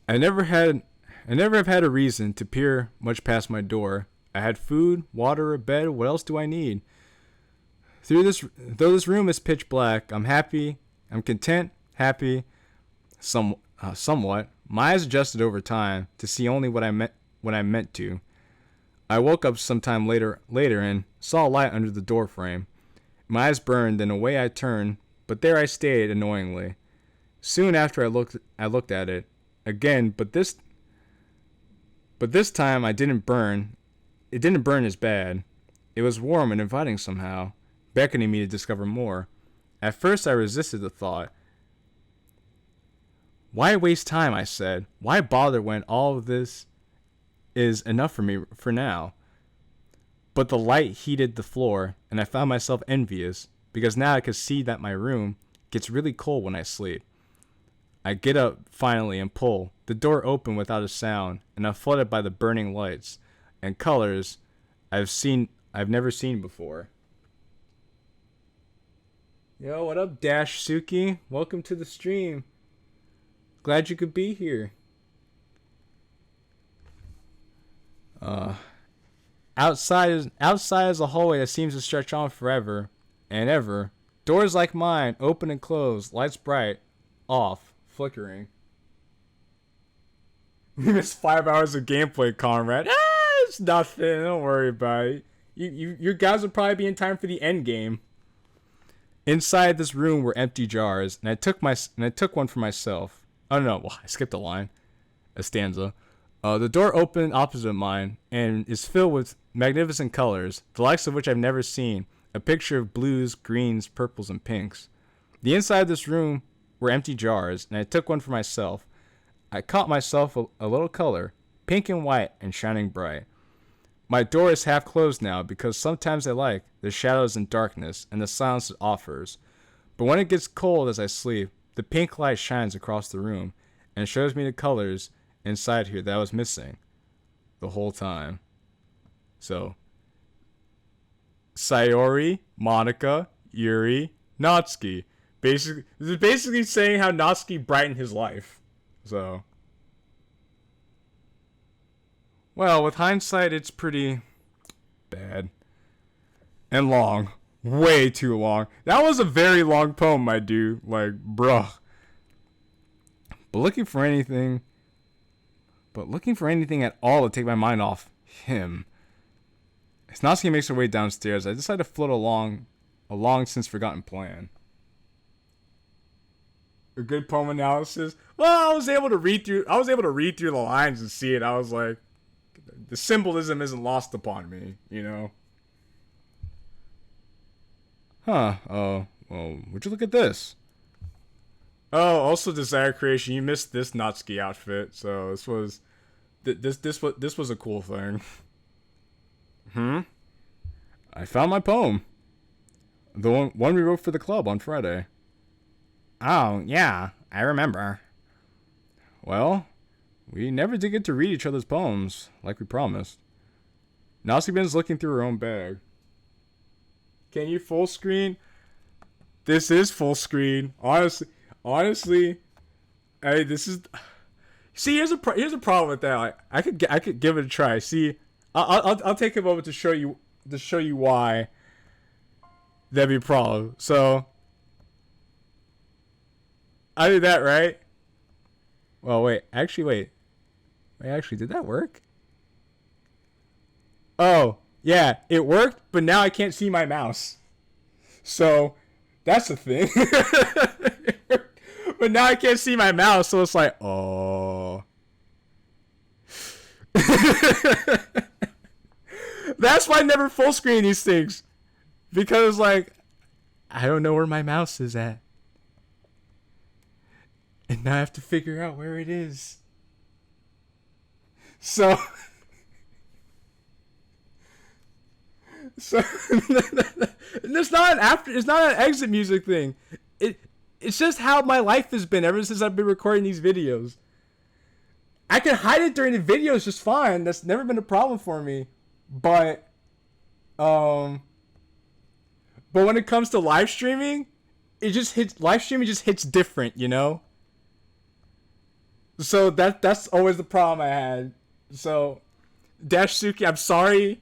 I never have had a reason to peer much past my door. I had food, water, a bed. What else do I need? Though this room is pitch black, I'm happy. I'm content, happy, somewhat. My eyes adjusted over time to see only what I meant to. I woke up sometime later and saw a light under the door frame. My eyes burned and away I turned, but there I stayed annoyingly. Soon after I looked at it again, but this time I didn't burn. It didn't burn as bad. It was warm and inviting somehow, beckoning me to discover more. At first I resisted the thought. Why waste time, I said. Why bother when all of this is enough for me for now? But the light heated the floor, and I found myself envious, because now I could see that my room gets really cold when I sleep. I get up finally and pull. The door opened without a sound, and I'm flooded by the burning lights and colors I've never seen before. Yo, what up, Dash Suki? Welcome to the stream. Glad you could be here. Outside is a hallway that seems to stretch on forever and ever. Doors like mine, open and closed, lights bright, off, flickering. We missed 5 hours of gameplay, comrade. It's nothing. Don't worry about it. You guys will probably be in time for the end game. Inside this room were empty jars, and I took one for myself. Oh no, well, I skipped a line, a stanza. The door opened opposite mine and is filled with magnificent colors, the likes of which I've never seen. A picture of blues, greens, purples, and pinks. The inside of this room were empty jars, and I took one for myself. I caught myself a little color, pink and white and shining bright. My door is half closed now because sometimes I like the shadows and darkness and the silence it offers. But when it gets cold as I sleep, the pink light shines across the room and shows me the colors inside here that I was missing the whole time. So, Sayori, Monica, Yuri, Natsuki. This is basically saying how Natsuki brightened his life. So, well, with hindsight, it's pretty bad. And long. Way too long. That was a very long poem, my dude. Like, bruh. But looking for anything at all to take my mind off him. As Natsuki makes her way downstairs, I decide to float along a long since forgotten plan. A good poem analysis. Well, I was able to read through the lines and see it. I was like, the symbolism isn't lost upon me, you know? Huh. Oh, well, would you look at this? Oh, also Desire Creation, you missed this Natsuki outfit, so this was a cool thing. I found my poem. The one we wrote for the club on Friday. Oh, yeah, I remember. Well, we never did get to read each other's poems, like we promised. Natsuki begins looking through her own bag. Can you full screen? This is full screen. Honestly, hey, this is. See, here's a problem with that. Like, I could give it a try. See, I'll take a moment to show you why that'd be a problem. So I did that right. Well, wait. Actually, did that work? Oh, yeah, it worked, but now I can't see my mouse. So that's the thing. But now I can't see my mouse, so it's like, oh. That's why I never full screen these things. Because, like, I don't know where my mouse is at. And now I have to figure out where it is. So it's not an exit music thing. It's just how my life has been ever since I've been recording these videos. I can hide it during the videos just fine. That's never been a problem for me. But when it comes to live streaming, live streaming just hits different, you know? So that's always the problem I had. So Dashsuki, I'm sorry.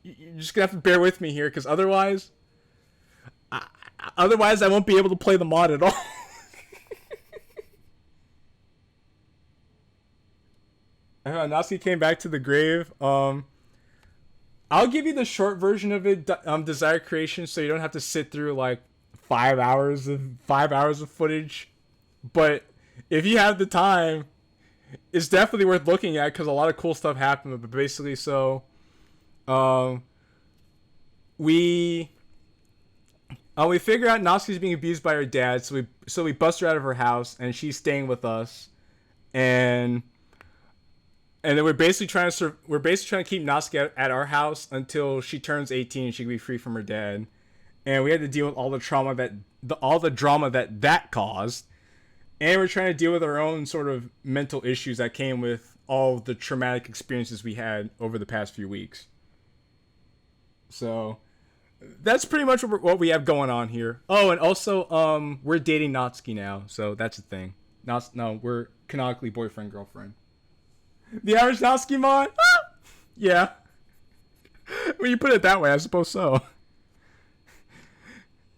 You're just gonna have to bear with me here, because otherwise I won't be able to play the mod at all. Natsuki came back to the grave. I'll give you the short version of it, Desire Creation, so you don't have to sit through like 5 hours of footage. But if you have the time, it's definitely worth looking at, because a lot of cool stuff happened. But basically, so we figure out Natsuki's being abused by her dad, so we bust her out of her house, and she's staying with us, and then we're basically trying to keep Natsuki at our house until she turns 18 and she can be free from her dad. And we had to deal with all the trauma that caused, and we're trying to deal with our own sort of mental issues that came with all the traumatic experiences we had over the past few weeks. So that's pretty much what we have going on here. Oh, and also, we're dating Natsuki now, so that's a thing. No, we're canonically boyfriend girlfriend. The average Natsuki mod? Yeah. When you put it that way, I suppose so.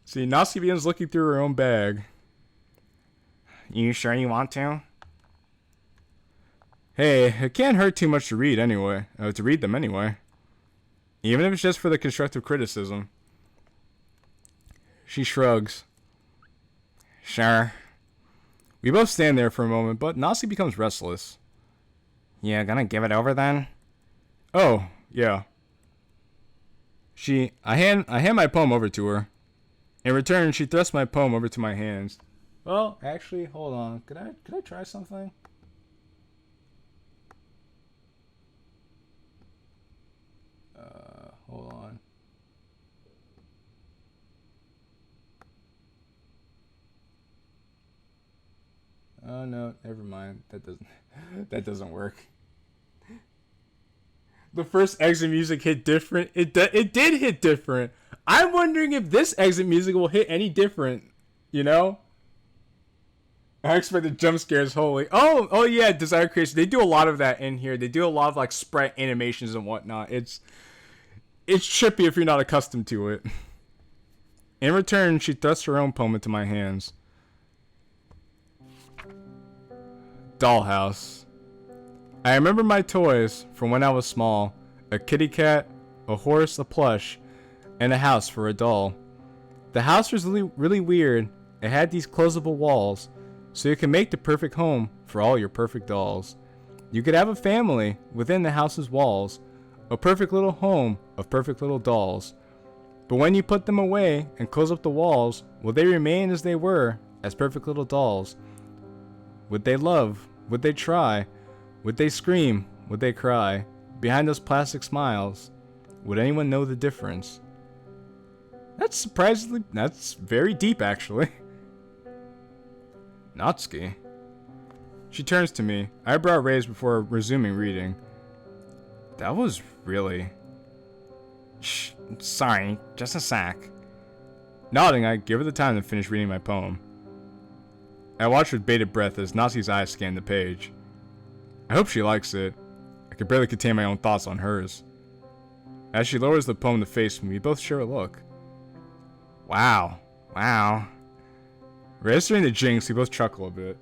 See, Natsuki begins looking through her own bag. You sure you want to? Hey, it can't hurt too much to read them anyway. Even if it's just for the constructive criticism. She shrugs. Sure. We both stand there for a moment, but Natsuki becomes restless. Yeah, gonna give it over then? Oh, yeah. I hand my poem over to her. In return, she thrusts my poem over to my hands. Well, actually, hold on. Could I try something? Hold on. Oh no, never mind. That doesn't work. The first exit music hit different. It did hit different. I'm wondering if this exit music will hit any different. You know? I expected jump scares wholly. Oh yeah, Desire Creation. They do a lot of that in here. They do a lot of like sprite animations and whatnot. It's trippy if you're not accustomed to it. In return, she thrusts her own poem into my hands. Dollhouse. I remember my toys from when I was small. A kitty cat, a horse, a plush, and a house for a doll. The house was really weird. It had these closable walls, so you can make the perfect home for all your perfect dolls. You could have a family within the house's walls, a perfect little home of perfect little dolls. But when you put them away and close up the walls, will they remain as they were, as perfect little dolls? Would they love? Would they try? Would they scream? Would they cry? Behind those plastic smiles, would anyone know the difference? That's very deep, actually. Natsuki. She turns to me, eyebrow raised before resuming reading. That was really... Shh, sorry, just a sec. Nodding, I give her the time to finish reading my poem. I watch with bated breath as Natsuki's eyes scan the page. I hope she likes it. I can barely contain my own thoughts on hers. As she lowers the poem to face me, we both share a look. Wow. Registering the jinx, we both chuckle a bit.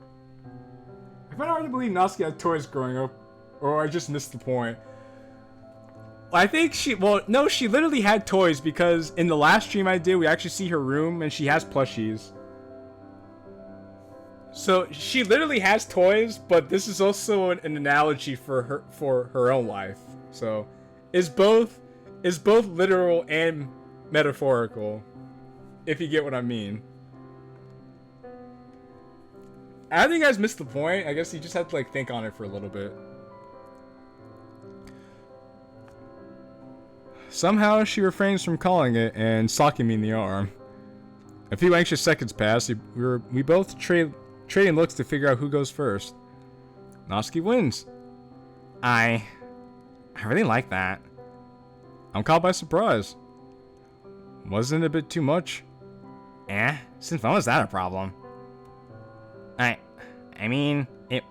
I find it hard to believe Natsuki had toys growing up, or I just missed the point. I think she literally had toys because in the last stream I did, we actually see her room and she has plushies. So she literally has toys, but this is also an analogy for her own life. So it's both literal and metaphorical, if you get what I mean. I think you guys missed the point. I guess you just have to like think on it for a little bit. Somehow she refrains from calling it and socking me in the arm. A few anxious seconds pass. We both trading looks to figure out who goes first. Natsuki wins. I really like that. I'm caught by surprise. Wasn't it a bit too much? Since when was that a problem? I mean, it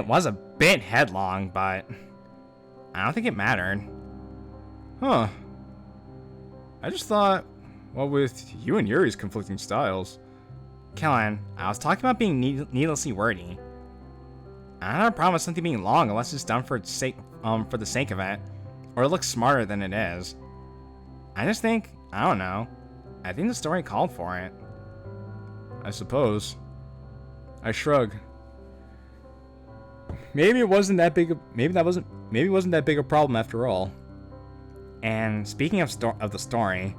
was a bit headlong, but I don't think it mattered. Huh. I just thought, well, with you and Yuri's conflicting styles. Kellen, I was talking about being needlessly wordy. I don't have a problem with something being long unless it's done for the sake of it, or it looks smarter than it is. I just think, I don't know. I think the story called for it. I suppose. I shrug. Maybe it wasn't that big. Maybe it wasn't that big a problem after all. And speaking of the story,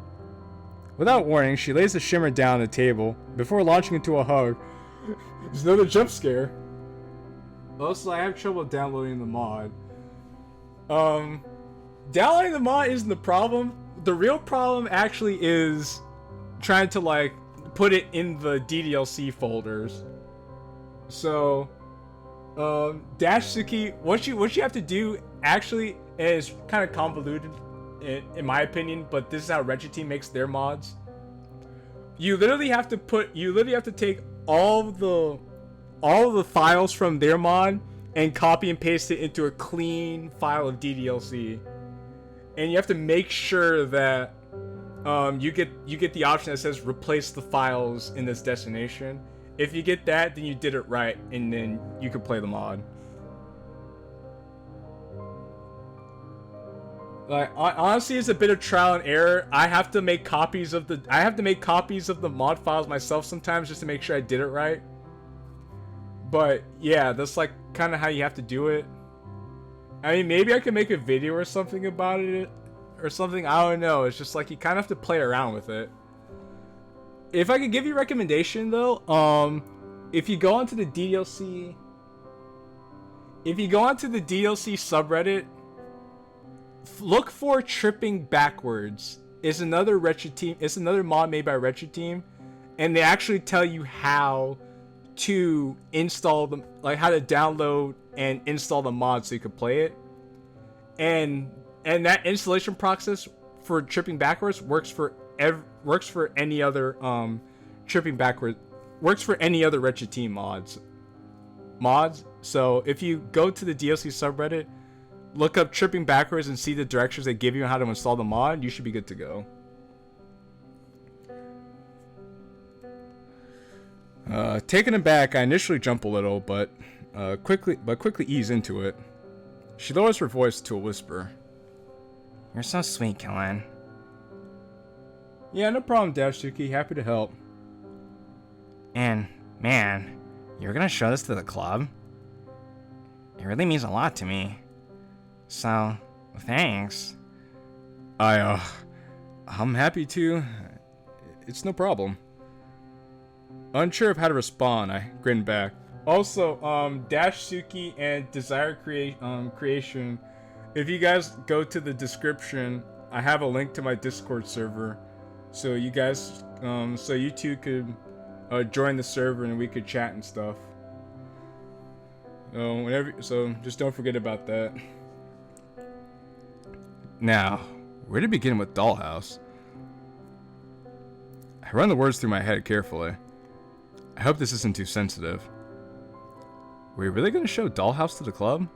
without warning, she lays the shimmer down on the table before launching into a hug. There's another jump scare. Also, I have trouble downloading the mod. Downloading the mod isn't the problem. The real problem actually is trying to like put it in the DDLC folders. So, Dashsuki, what you have to do actually is kind of convoluted, in my opinion. But this is how Retro Team makes their mods. You literally have to take all the files from their mod and copy and paste it into a clean file of DDLC, and you have to make sure that you get the option that says replace the files in this destination. If you get that, then you did it right, and then you can play the mod. Like honestly, it's a bit of trial and error. I have to make copies of the mod files myself sometimes just to make sure I did it right. But yeah, that's like kind of how you have to do it. I mean, maybe I could make a video or something about it, or something. I don't know. It's just like you kind of have to play around with it. If I could give you a recommendation though, if you go onto the DDLC subreddit, look for Tripping Backwards. It's another mod made by Retro Team, and they actually tell you how to install them, like how to download and install the mod so you can play it. And that installation process for Tripping Backwards works for any other Tripping Backwards, works for any other Retro Team mods. So if you go to the DLC subreddit, look up Tripping Backwards and see the directions they give you on how to install the mod, you should be good to go. Taken aback, I initially jump a little, but quickly ease into it. She lowers her voice to a whisper. You're so sweet, Kellen. Yeah, no problem, Dashsuki. Happy to help. And, man, you're gonna show this to the club? It really means a lot to me. So, thanks. I'm happy to. It's no problem. Unsure of how to respond, I grinned back. Also, Dashsuki and Desire Creation, if you guys go to the description, I have a link to my Discord server. So you guys, so you two could join the server and we could chat and stuff. So just don't forget about that. Now, where to begin with Dollhouse? I run the words through my head carefully. I hope this isn't too sensitive. Were you really going to show Dollhouse to the club?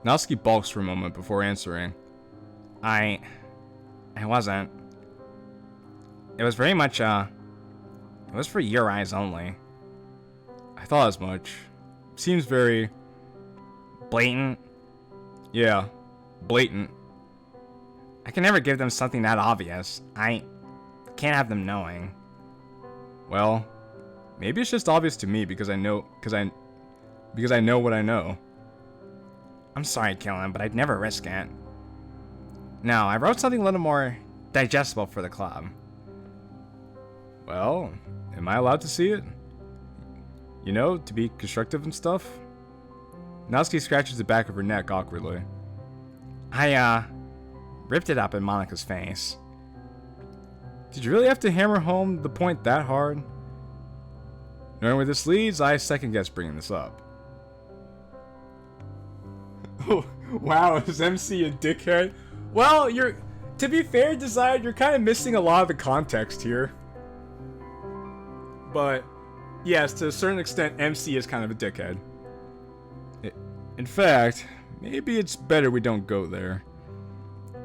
Natsuki balks for a moment before answering. I wasn't. It was very much, it was for your eyes only. I thought as much. Seems very... Blatant. Yeah, blatant. I can never give them something that obvious. I can't have them knowing. Well, maybe it's just obvious to me because I know what I know. I'm sorry, Killen, but I'd never risk it. No, I wrote something a little more digestible for the club. Well, am I allowed to see it? You know, to be constructive and stuff? Natsuki scratches the back of her neck awkwardly. I, ripped it up in Monica's face. Did you really have to hammer home the point that hard? Knowing where this leads, I second guess bringing this up. Oh, wow, is MC a dickhead? Well, to be fair, Desire, you're kind of missing a lot of the context here. But, yes, to a certain extent, MC is kind of a dickhead. In fact, maybe it's better we don't go there.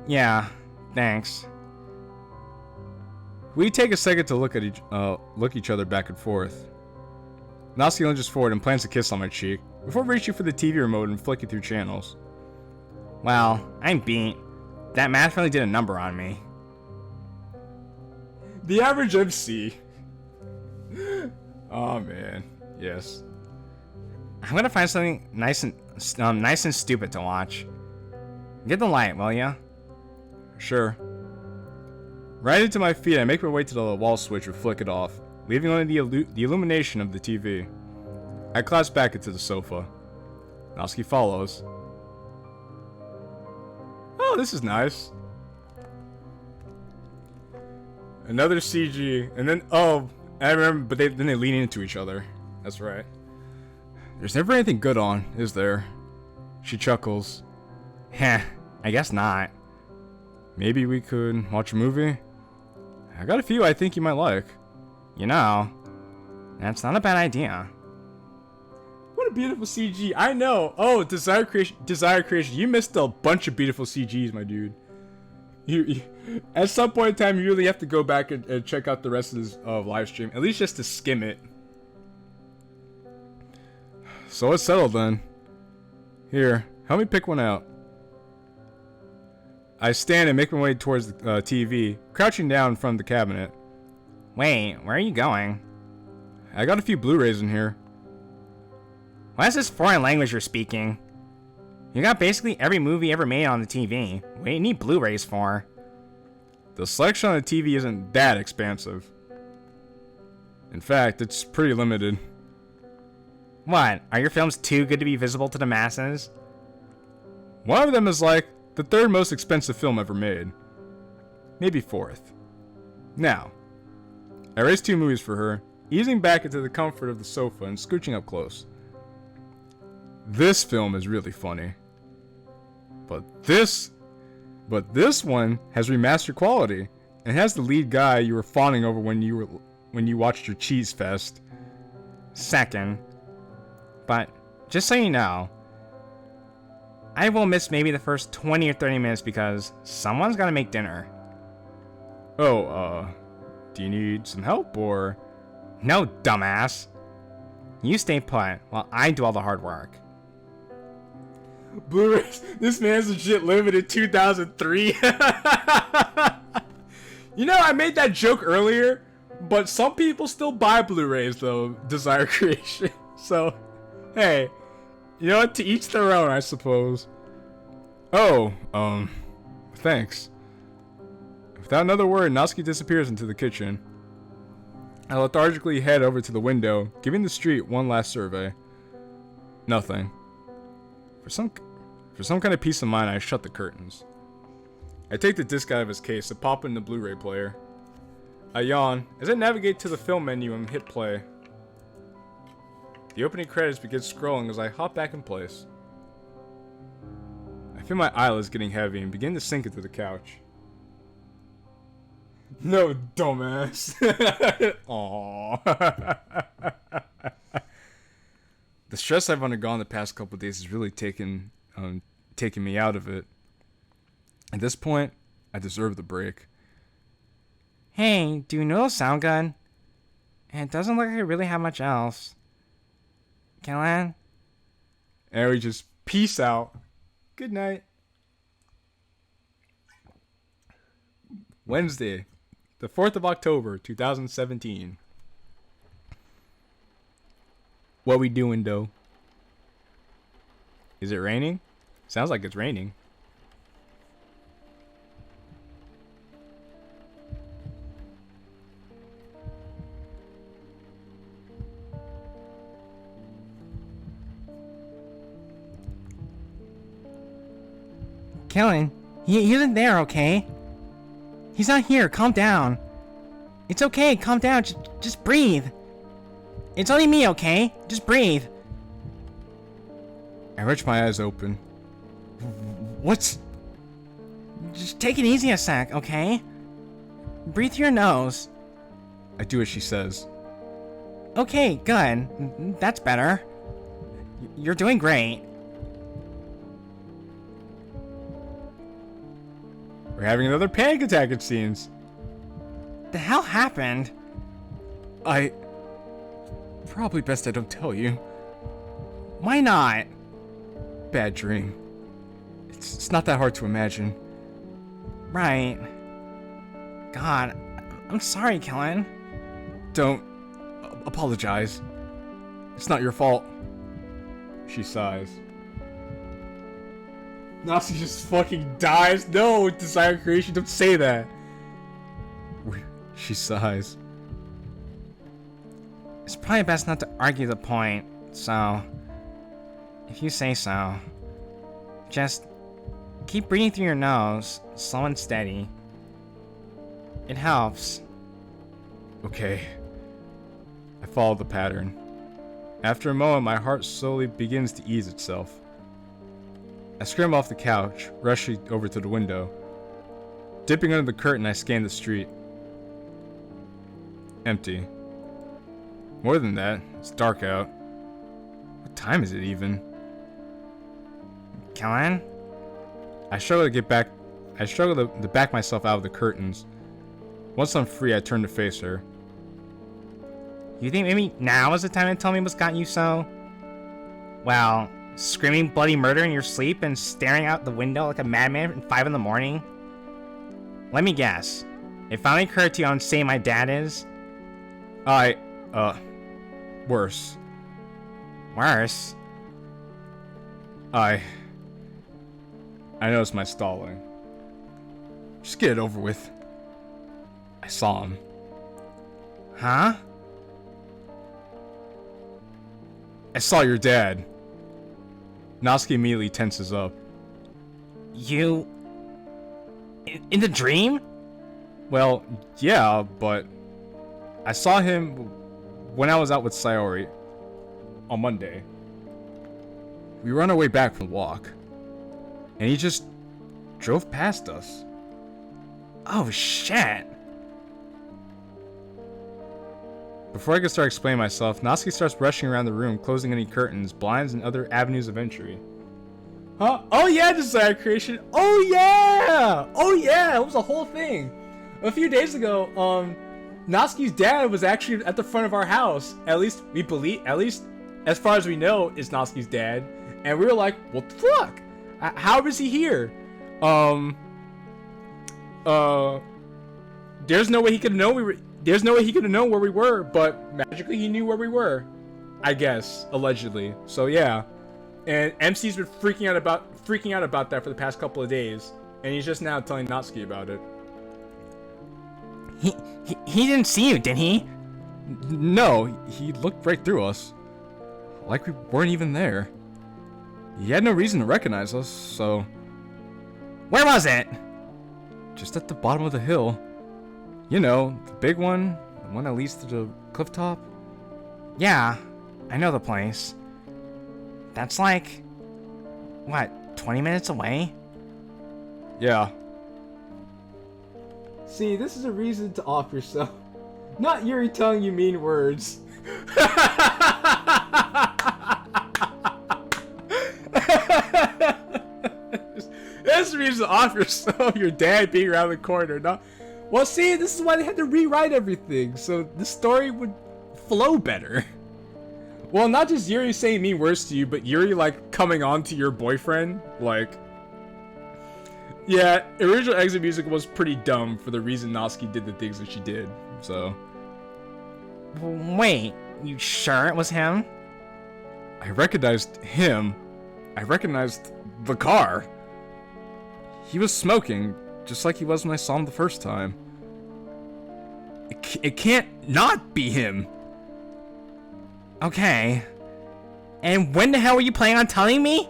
Yeah, thanks. We take a second to look each other back and forth. Natsuki lunges forward and plants a kiss on my cheek, before reaching for the TV remote and flicking through channels. Well, I'm beat. That math really did a number on me. The average MC. Oh man, yes. I'm gonna find something nice and stupid to watch. Get the light, will ya? Sure. Right into my feet, I make my way to the wall switch and flick it off, leaving only the illumination of the TV. I clasp back into the sofa. Natsuki follows. Oh, this is nice. Another CG, and then, oh, I remember, but then they lean into each other. That's right. There's never anything good on, is there? She chuckles. Heh, I guess not. Maybe we could watch a movie? I got a few I think you might like. You know, that's not a bad idea. What a beautiful CG. I know. Oh, Desire Creation. You missed a bunch of beautiful CGs, my dude. You at some point in time, you really have to go back and check out the rest of this live stream. At least just to skim it. So it's settled then. Here, help me pick one out. I stand and make my way towards the TV, crouching down in front of the cabinet. Wait, where are you going? I got a few Blu-rays in here. What is this foreign language you're speaking? You got basically every movie ever made on the TV. What do you need Blu-rays for? The selection on the TV isn't that expansive. In fact, it's pretty limited. What? Are your films too good to be visible to the masses? One of them is like the third most expensive film ever made. Maybe fourth. Now, I raise 2 movies for her, easing back into the comfort of the sofa and scooching up close. This film is really funny. But this one has remastered quality and has the lead guy you were fawning over when you watched your Cheese Fest. Second. But, just so you know, I will miss maybe the first 20 or 30 minutes because someone's gotta make dinner. Oh, do you need some help or? No, dumbass. You stay put while I do all the hard work. Blu-rays. This man's legit living in 2003. You know, I made that joke earlier, but some people still buy Blu-rays though, Desire Creation. So, hey, you know what? To each their own, I suppose. Oh, thanks. Without another word, Natsuki disappears into the kitchen. I lethargically head over to the window, giving the street one last survey. Nothing. For some kind of peace of mind, I shut the curtains. I take the disc out of his case and pop in the Blu-ray player. I yawn as I navigate to the film menu and hit play. The opening credits begin scrolling as I hop back in place. I feel my eyelids getting heavy and begin to sink into the couch. No, dumbass. Aww. The stress I've undergone the past couple of days has really taken me out of it. At this point, I deserve the break. Hey, do you know a sound gun? It doesn't look like I really have much else. Caroline? And we just peace out. Good night. Wednesday, the 4th of October, 2017. What we doing, though? Is it raining? Sounds like it's raining. Kellen, he isn't there, okay? He's not here, calm down. It's okay, calm down, just breathe. It's only me, okay? Just breathe. I wrench my eyes open. What's... Just take it easy a sec, okay? Breathe through your nose. I do as she says. Okay, good. That's better. You're doing great. We're having another panic attack, it seems. The hell happened? Probably best I don't tell you. Why not? Bad dream. It's not that hard to imagine. Right. God, I'm sorry, Kellen. Don't apologize. It's not your fault. She sighs. Nazi just fucking dies. No, Desire Creation, don't say that. She sighs. It's probably best not to argue the point, so... If you say so. Just keep breathing through your nose, slow and steady. It helps. Okay. I follow the pattern. After a moment, my heart slowly begins to ease itself. I scramble off the couch, rushing over to the window. Dipping under the curtain, I scan the street. Empty. More than that, it's dark out. What time is it even? Kellen? I struggle to back myself out of the curtains. Once I'm free, I turn to face her. You think maybe now is the time to tell me what's got you so... Well, screaming bloody murder in your sleep and staring out the window like a madman at 5 in the morning? Let me guess. It finally occurred to you how insane my dad is? Worse. Worse? I noticed my stalling. Just get it over with. I saw him. Huh? I saw your dad. Natsuki immediately tenses up. You... In the dream? Well, yeah, but I saw him when I was out with Sayori on Monday. We were on our way back from the walk, and he just drove past us. Oh, shit. Before I can start explaining myself, Natsuki starts rushing around the room, closing any curtains, blinds, and other avenues of entry. Huh? Oh yeah, Desire Creation! Oh yeah! Oh yeah! It was a whole thing! A few days ago, Natsuki's dad was actually at the front of our house. At least we believe, at least as far as we know, is Natsuki's dad. And we were like, what the fuck? How is he here? There's no way he could know there's no way he could have known where we were, but magically he knew where we were. I guess, allegedly. So yeah. And MC's been freaking out about that for the past couple of days. And he's just now telling Natsuki about it. He didn't see you, did he? No, he looked right through us. Like we weren't even there. He had no reason to recognize us, so... Where was it? Just at the bottom of the hill. You know, the big one. The one that leads to the cliff top. Yeah, I know the place. That's like, what, 20 minutes away? Yeah. See, this is a reason to off yourself. Not Yuri telling you mean words. That's the reason to off yourself. Your dad being around the corner. No. Well, see, this is why they had to rewrite everything, so the story would flow better. Well, not just Yuri saying mean words to you, but Yuri, like, coming on to your boyfriend. Like, yeah, original exit music was pretty dumb for the reason Natsuki did the things that she did, so. Wait, you sure it was him? I recognized him. I recognized the car. He was smoking, just like he was when I saw him the first time. It can't not be him. Okay. And when the hell were you planning on telling me?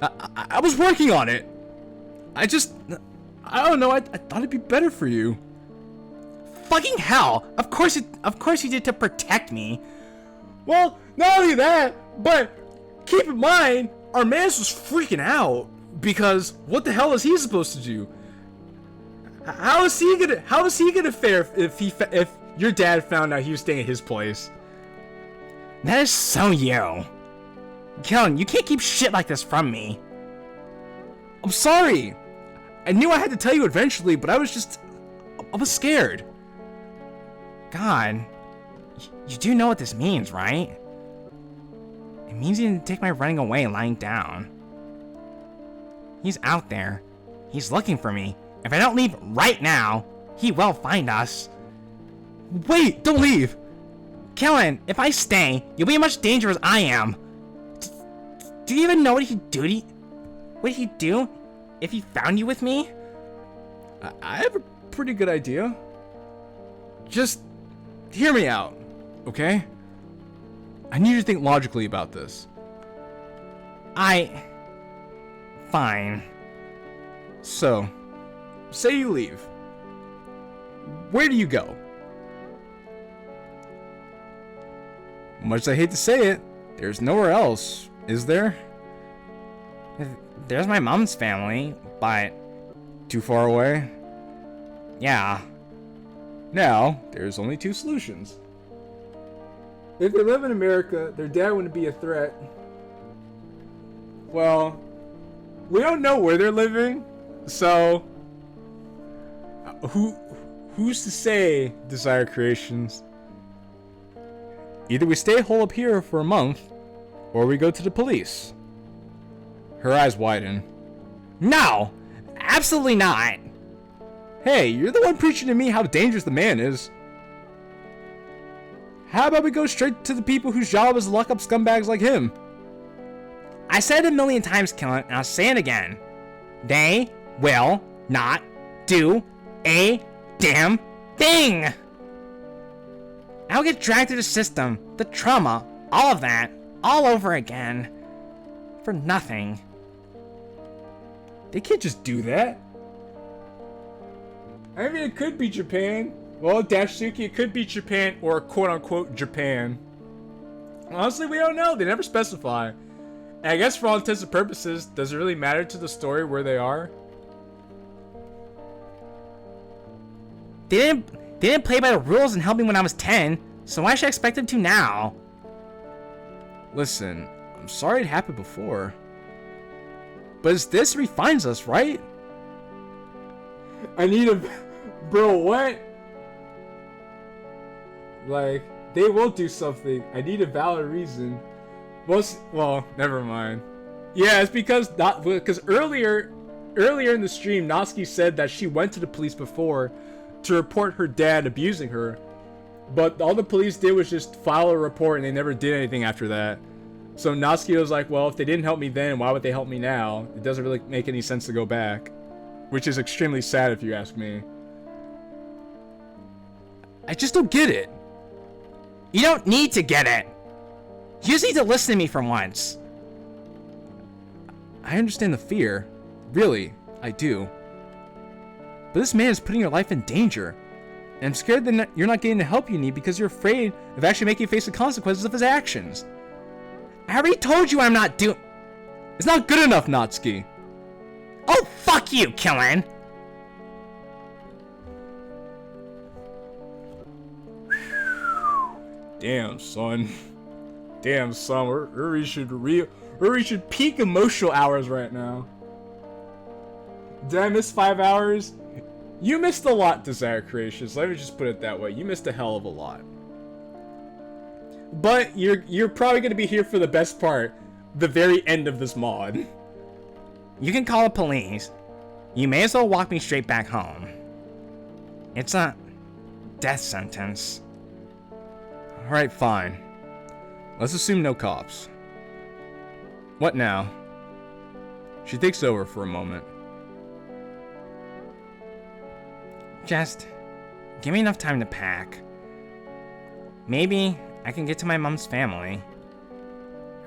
I was working on it. I don't know, I thought it'd be better for you. Fucking hell! Of course you did to protect me. Well, not only that, but keep in mind, our man was freaking out because what the hell is he supposed to do? How is he gonna fare if your dad found out he was staying at his place? That is so you. Kellen, you can't keep shit like this from me. I'm sorry. I knew I had to tell you eventually, but I was scared. God, you do know what this means, right? It means you didn't take my running away and lying down. He's out there. He's looking for me. If I don't leave right now, he will find us. Wait, don't leave. Kellen, if I stay, you'll be in much danger as I am. Do you even know what he'd do if he found you with me? I have a pretty good idea. Just hear me out, okay? I need you to think logically about this. Fine. So, say you leave. Where do you go? Much as I hate to say it, there's nowhere else, is there? There's my mom's family, but... Too far away? Yeah. Now, there's only two solutions. If they live in America, their dad wouldn't be a threat. Well, we don't know where they're living, so... Who's to say, Desire Creations? Either we stay holed up here for a month, or we go to the police. Her eyes widen. No! Absolutely not! Hey, you're the one preaching to me how dangerous the man is. How about we go straight to the people whose job is to lock up scumbags like him? I said it a million times, Killen, and I'll say it again. They will not do a damn thing! I'll get dragged through the system, the trauma, all of that, all over again. For nothing. They can't just do that. I mean, it could be Japan. Well, Dashsuki, it could be Japan or quote-unquote Japan. Honestly, we don't know. They never specify. And I guess for all intents and purposes, does it really matter to the story where they are? They didn't play by the rules and help me when I was 10, so why should I expect them to now? Listen, I'm sorry it happened before. But it's this refines us, right? I need a... Bro, what? Like, they will do something. I need a valid reason. Well, never mind. Yeah, it's because earlier in the stream, Natsuki said that she went to the police before to report her dad abusing her. But all the police did was just file a report and they never did anything after that. So Natsuki was like, well, if they didn't help me then, why would they help me now? It doesn't really make any sense to go back. Which is extremely sad if you ask me. I just don't get it. You don't need to get it. You just need to listen to me for once. I understand the fear. Really, I do. But this man is putting your life in danger. And I'm scared that you're not getting the help you need because you're afraid of actually making you face the consequences of his actions. I already told you I'm not doing. It's not good enough, Natsuki. Oh, fuck you, Killen! Damn, son. Damn, son. We're reaching peak emotional hours right now. Did I miss 5 hours? You missed a lot, Desire Creations. Let me just put it that way. You missed a hell of a lot. But you're probably gonna be here for the best part, the very end of this mod. You can call the police. You may as well walk me straight back home. It's a death sentence. Alright, fine. Let's assume no cops. What now? She thinks over for a moment. Just give me enough time to pack. Maybe I can get to my mom's family.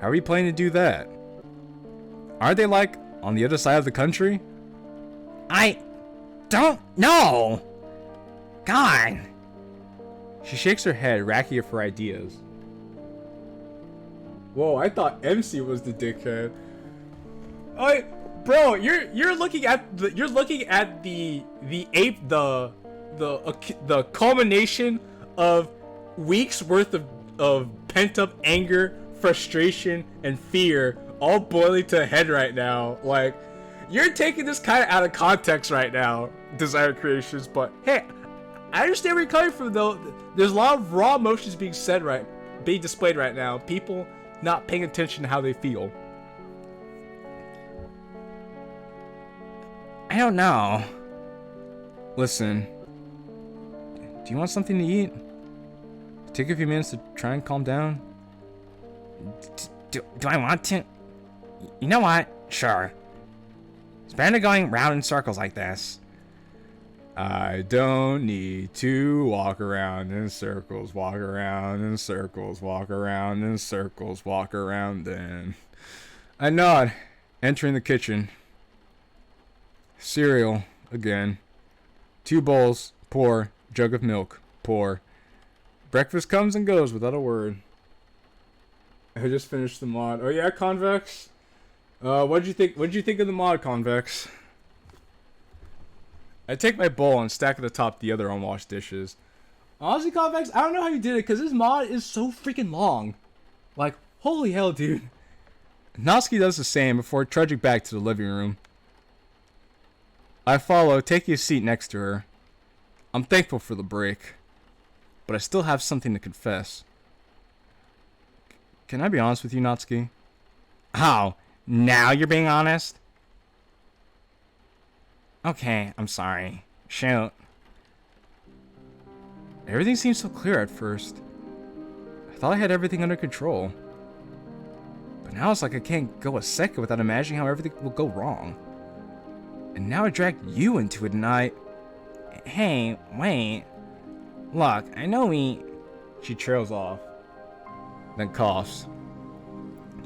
How are you planning to do that? Aren't they like on the other side of the country? I don't know. God. She shakes her head, racking it for ideas. Whoa, I thought MC was the dickhead. Oh, bro, you're looking at the culmination of weeks worth of pent up anger, frustration, and fear all boiling to a head right now. Like, you're taking this kind of out of context right now, Desire Creations. But hey, I understand where you're coming from, though. There's a lot of raw emotions being displayed right now. People not paying attention to how they feel. I don't know. Listen, do you want something to eat? Take a few minutes to try and calm down. Do I want to? You know what? Sure. It's better than going round in circles like this. I don't need to walk around in circles, walk around in circles, walk around in circles, walk around then. I nod, entering the kitchen. Cereal, again. 2 bowls, pour. Jug of milk, pour. Breakfast comes and goes without a word. I just finished the mod. Oh yeah, Convex? What'd you think of the mod, Convex? I take my bowl and stack it atop the other unwashed dishes. Honestly, Convex, I don't know how you did it, because this mod is so freaking long. Like, holy hell, dude. Natsuki does the same before trudging back to the living room. I follow, taking a seat next to her. I'm thankful for the break, but I still have something to confess. Can I be honest with you, Natsuki? Oh, now you're being honest? Okay, I'm sorry. Shoot. Everything seemed so clear at first. I thought I had everything under control. But now it's like I can't go a second without imagining how everything will go wrong. And now I dragged you into it and Hey, wait. Look, I know we... She trails off, then coughs.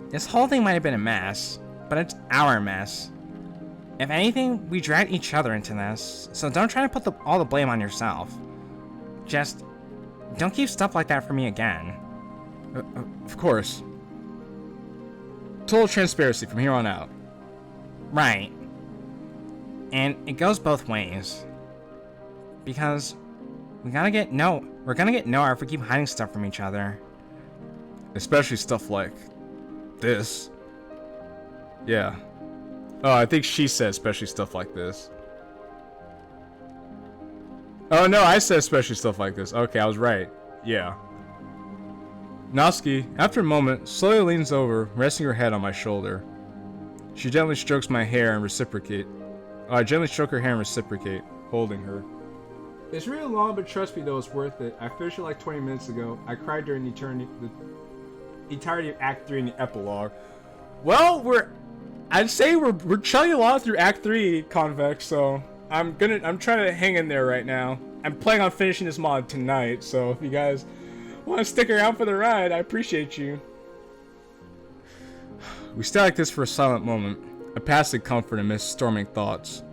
This whole thing might have been a mess, but it's our mess. If anything, we dragged each other into this, so don't try to put all the blame on yourself. Just don't keep stuff like that for me again. Of course. Total transparency from here on out. Right. And it goes both ways. Because we're gonna get nowhere if we keep hiding stuff from each other. Especially stuff like this. Yeah. Oh, I think she said especially stuff like this. Oh no, I said especially stuff like this. Okay, I was right. Yeah. Natsuki, after a moment, slowly leans over, resting her head on my shoulder. She gently strokes my hair and reciprocate. I gently stroke her hair and reciprocate, holding her. It's really long, but trust me though, it's worth it. I finished it like 20 minutes ago. I cried during the entirety of Act 3 and the epilogue. Well, I'd say we're chugging along through Act 3, Convex, so I'm trying to hang in there right now. I'm planning on finishing this mod tonight, so if you guys want to stick around for the ride, I appreciate you. We stay like this for a silent moment, a passing comfort amidst storming thoughts.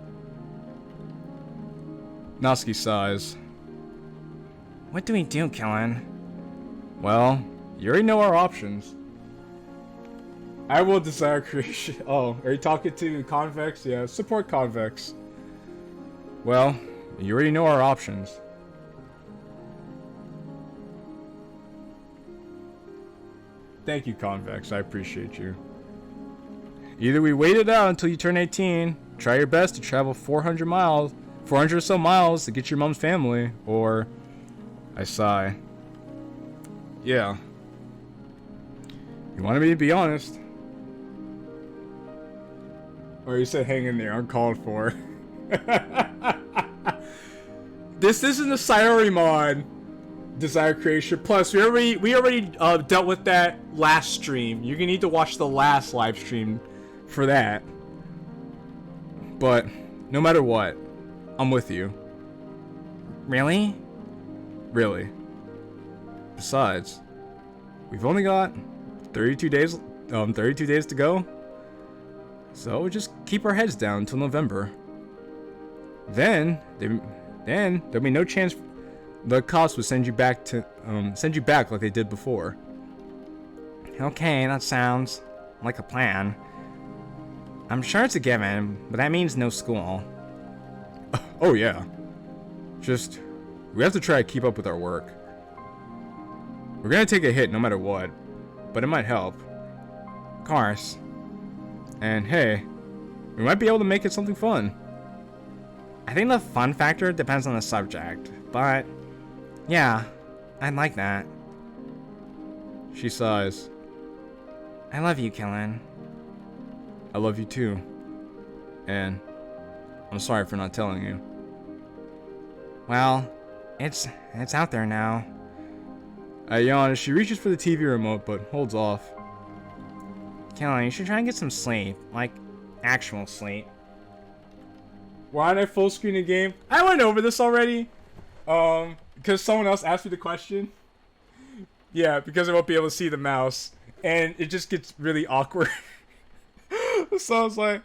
Natsuki sighs. What do we do, Kellen? Well, you already know our options. I will desire creation. Oh, are you talking to Convex? Yeah, support Convex. Well, you already know our options. Thank you, Convex. I appreciate you. Either we wait it out until you turn 18, try your best to travel 400 miles, 400 or so miles to get your mom's family, or... I sigh. Yeah. You wanted me to be honest. Or you said hang in there, uncalled for. This isn't a Sayori mod. Desire creation. Plus, we already dealt with that last stream. You're gonna need to watch the last live stream for that. But no matter what, I'm with you. Really? Really. Besides, we've only got 32 days. 32 days to go. So we'll just keep our heads down until November. Then there'll be no chance the cops would send you back like they did before. Okay, that sounds like a plan. I'm sure it's a given, but that means no school. Oh yeah. Just, we have to try to keep up with our work. We're gonna take a hit no matter what, but it might help. Of course. And hey, we might be able to make it something fun. I think the fun factor depends on the subject, but yeah, I'd like that. She sighs. I love you, Kellen. I love you too. And I'm sorry for not telling you. Well, it's out there now. I yawn as she reaches for the TV remote but holds off. Kellen, you should try and get some sleep. Like, actual sleep. Why aren't I full screen a game? I went over this already. Because someone else asked me the question. Yeah, because I won't be able to see the mouse. And it just gets really awkward. So I was like...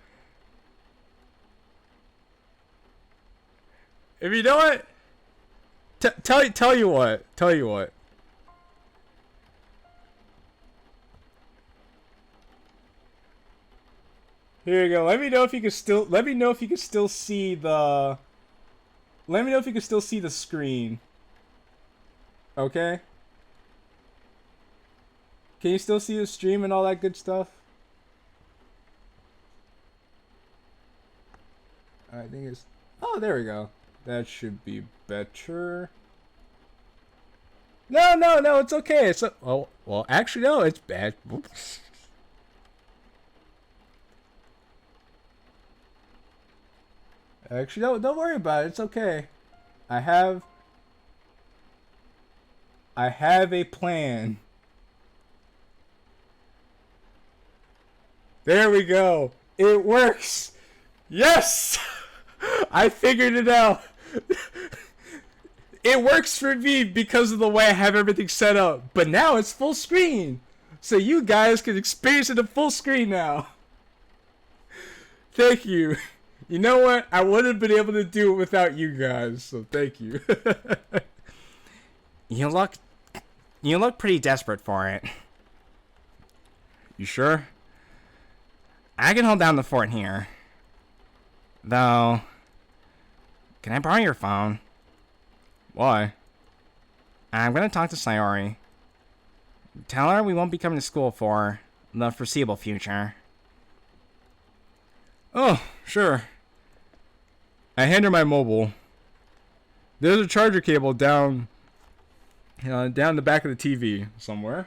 If you know what... Tell you what. Here you go. Let me know if you can still see the screen. Okay? Can you still see the stream and all that good stuff? I think it's... Oh, there we go. That should be better. No, it's okay. It's well, actually no, it's bad. Oops. Actually, don't worry about it. It's okay. I have a plan. There we go. It works. Yes! I figured it out. It works for me because of the way I have everything set up. But now it's full screen. So you guys can experience it in full screen now. Thank you. You know what? I wouldn't have been able to do it without you guys. So thank you. You look pretty desperate for it. You sure? I can hold down the fort here. Though, can I borrow your phone? Why? I'm gonna talk to Sayori. Tell her we won't be coming to school for the foreseeable future. Oh, sure. I hand her my mobile. There's a charger cable down the back of the TV somewhere.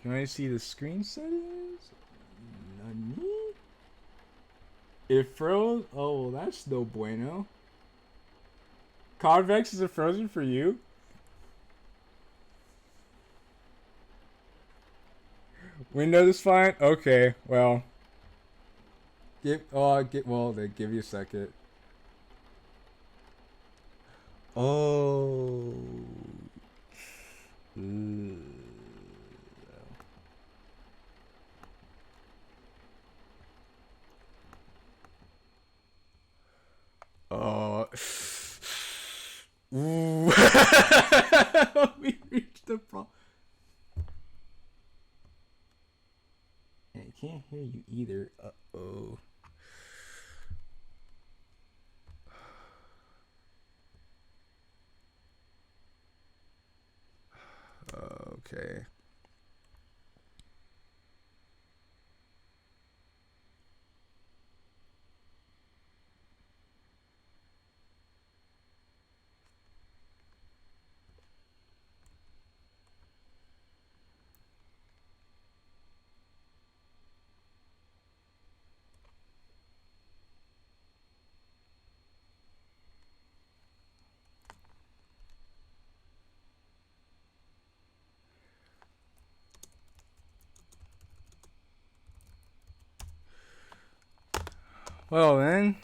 Can I see the screen settings? Nani? It froze? Oh, well, that's no bueno. Convex, is it frozen for you? Windows is fine? Okay, well. Then give you a second. Oh. We reached the problem. I can't hear you either. Uh-oh. Okay. Well then,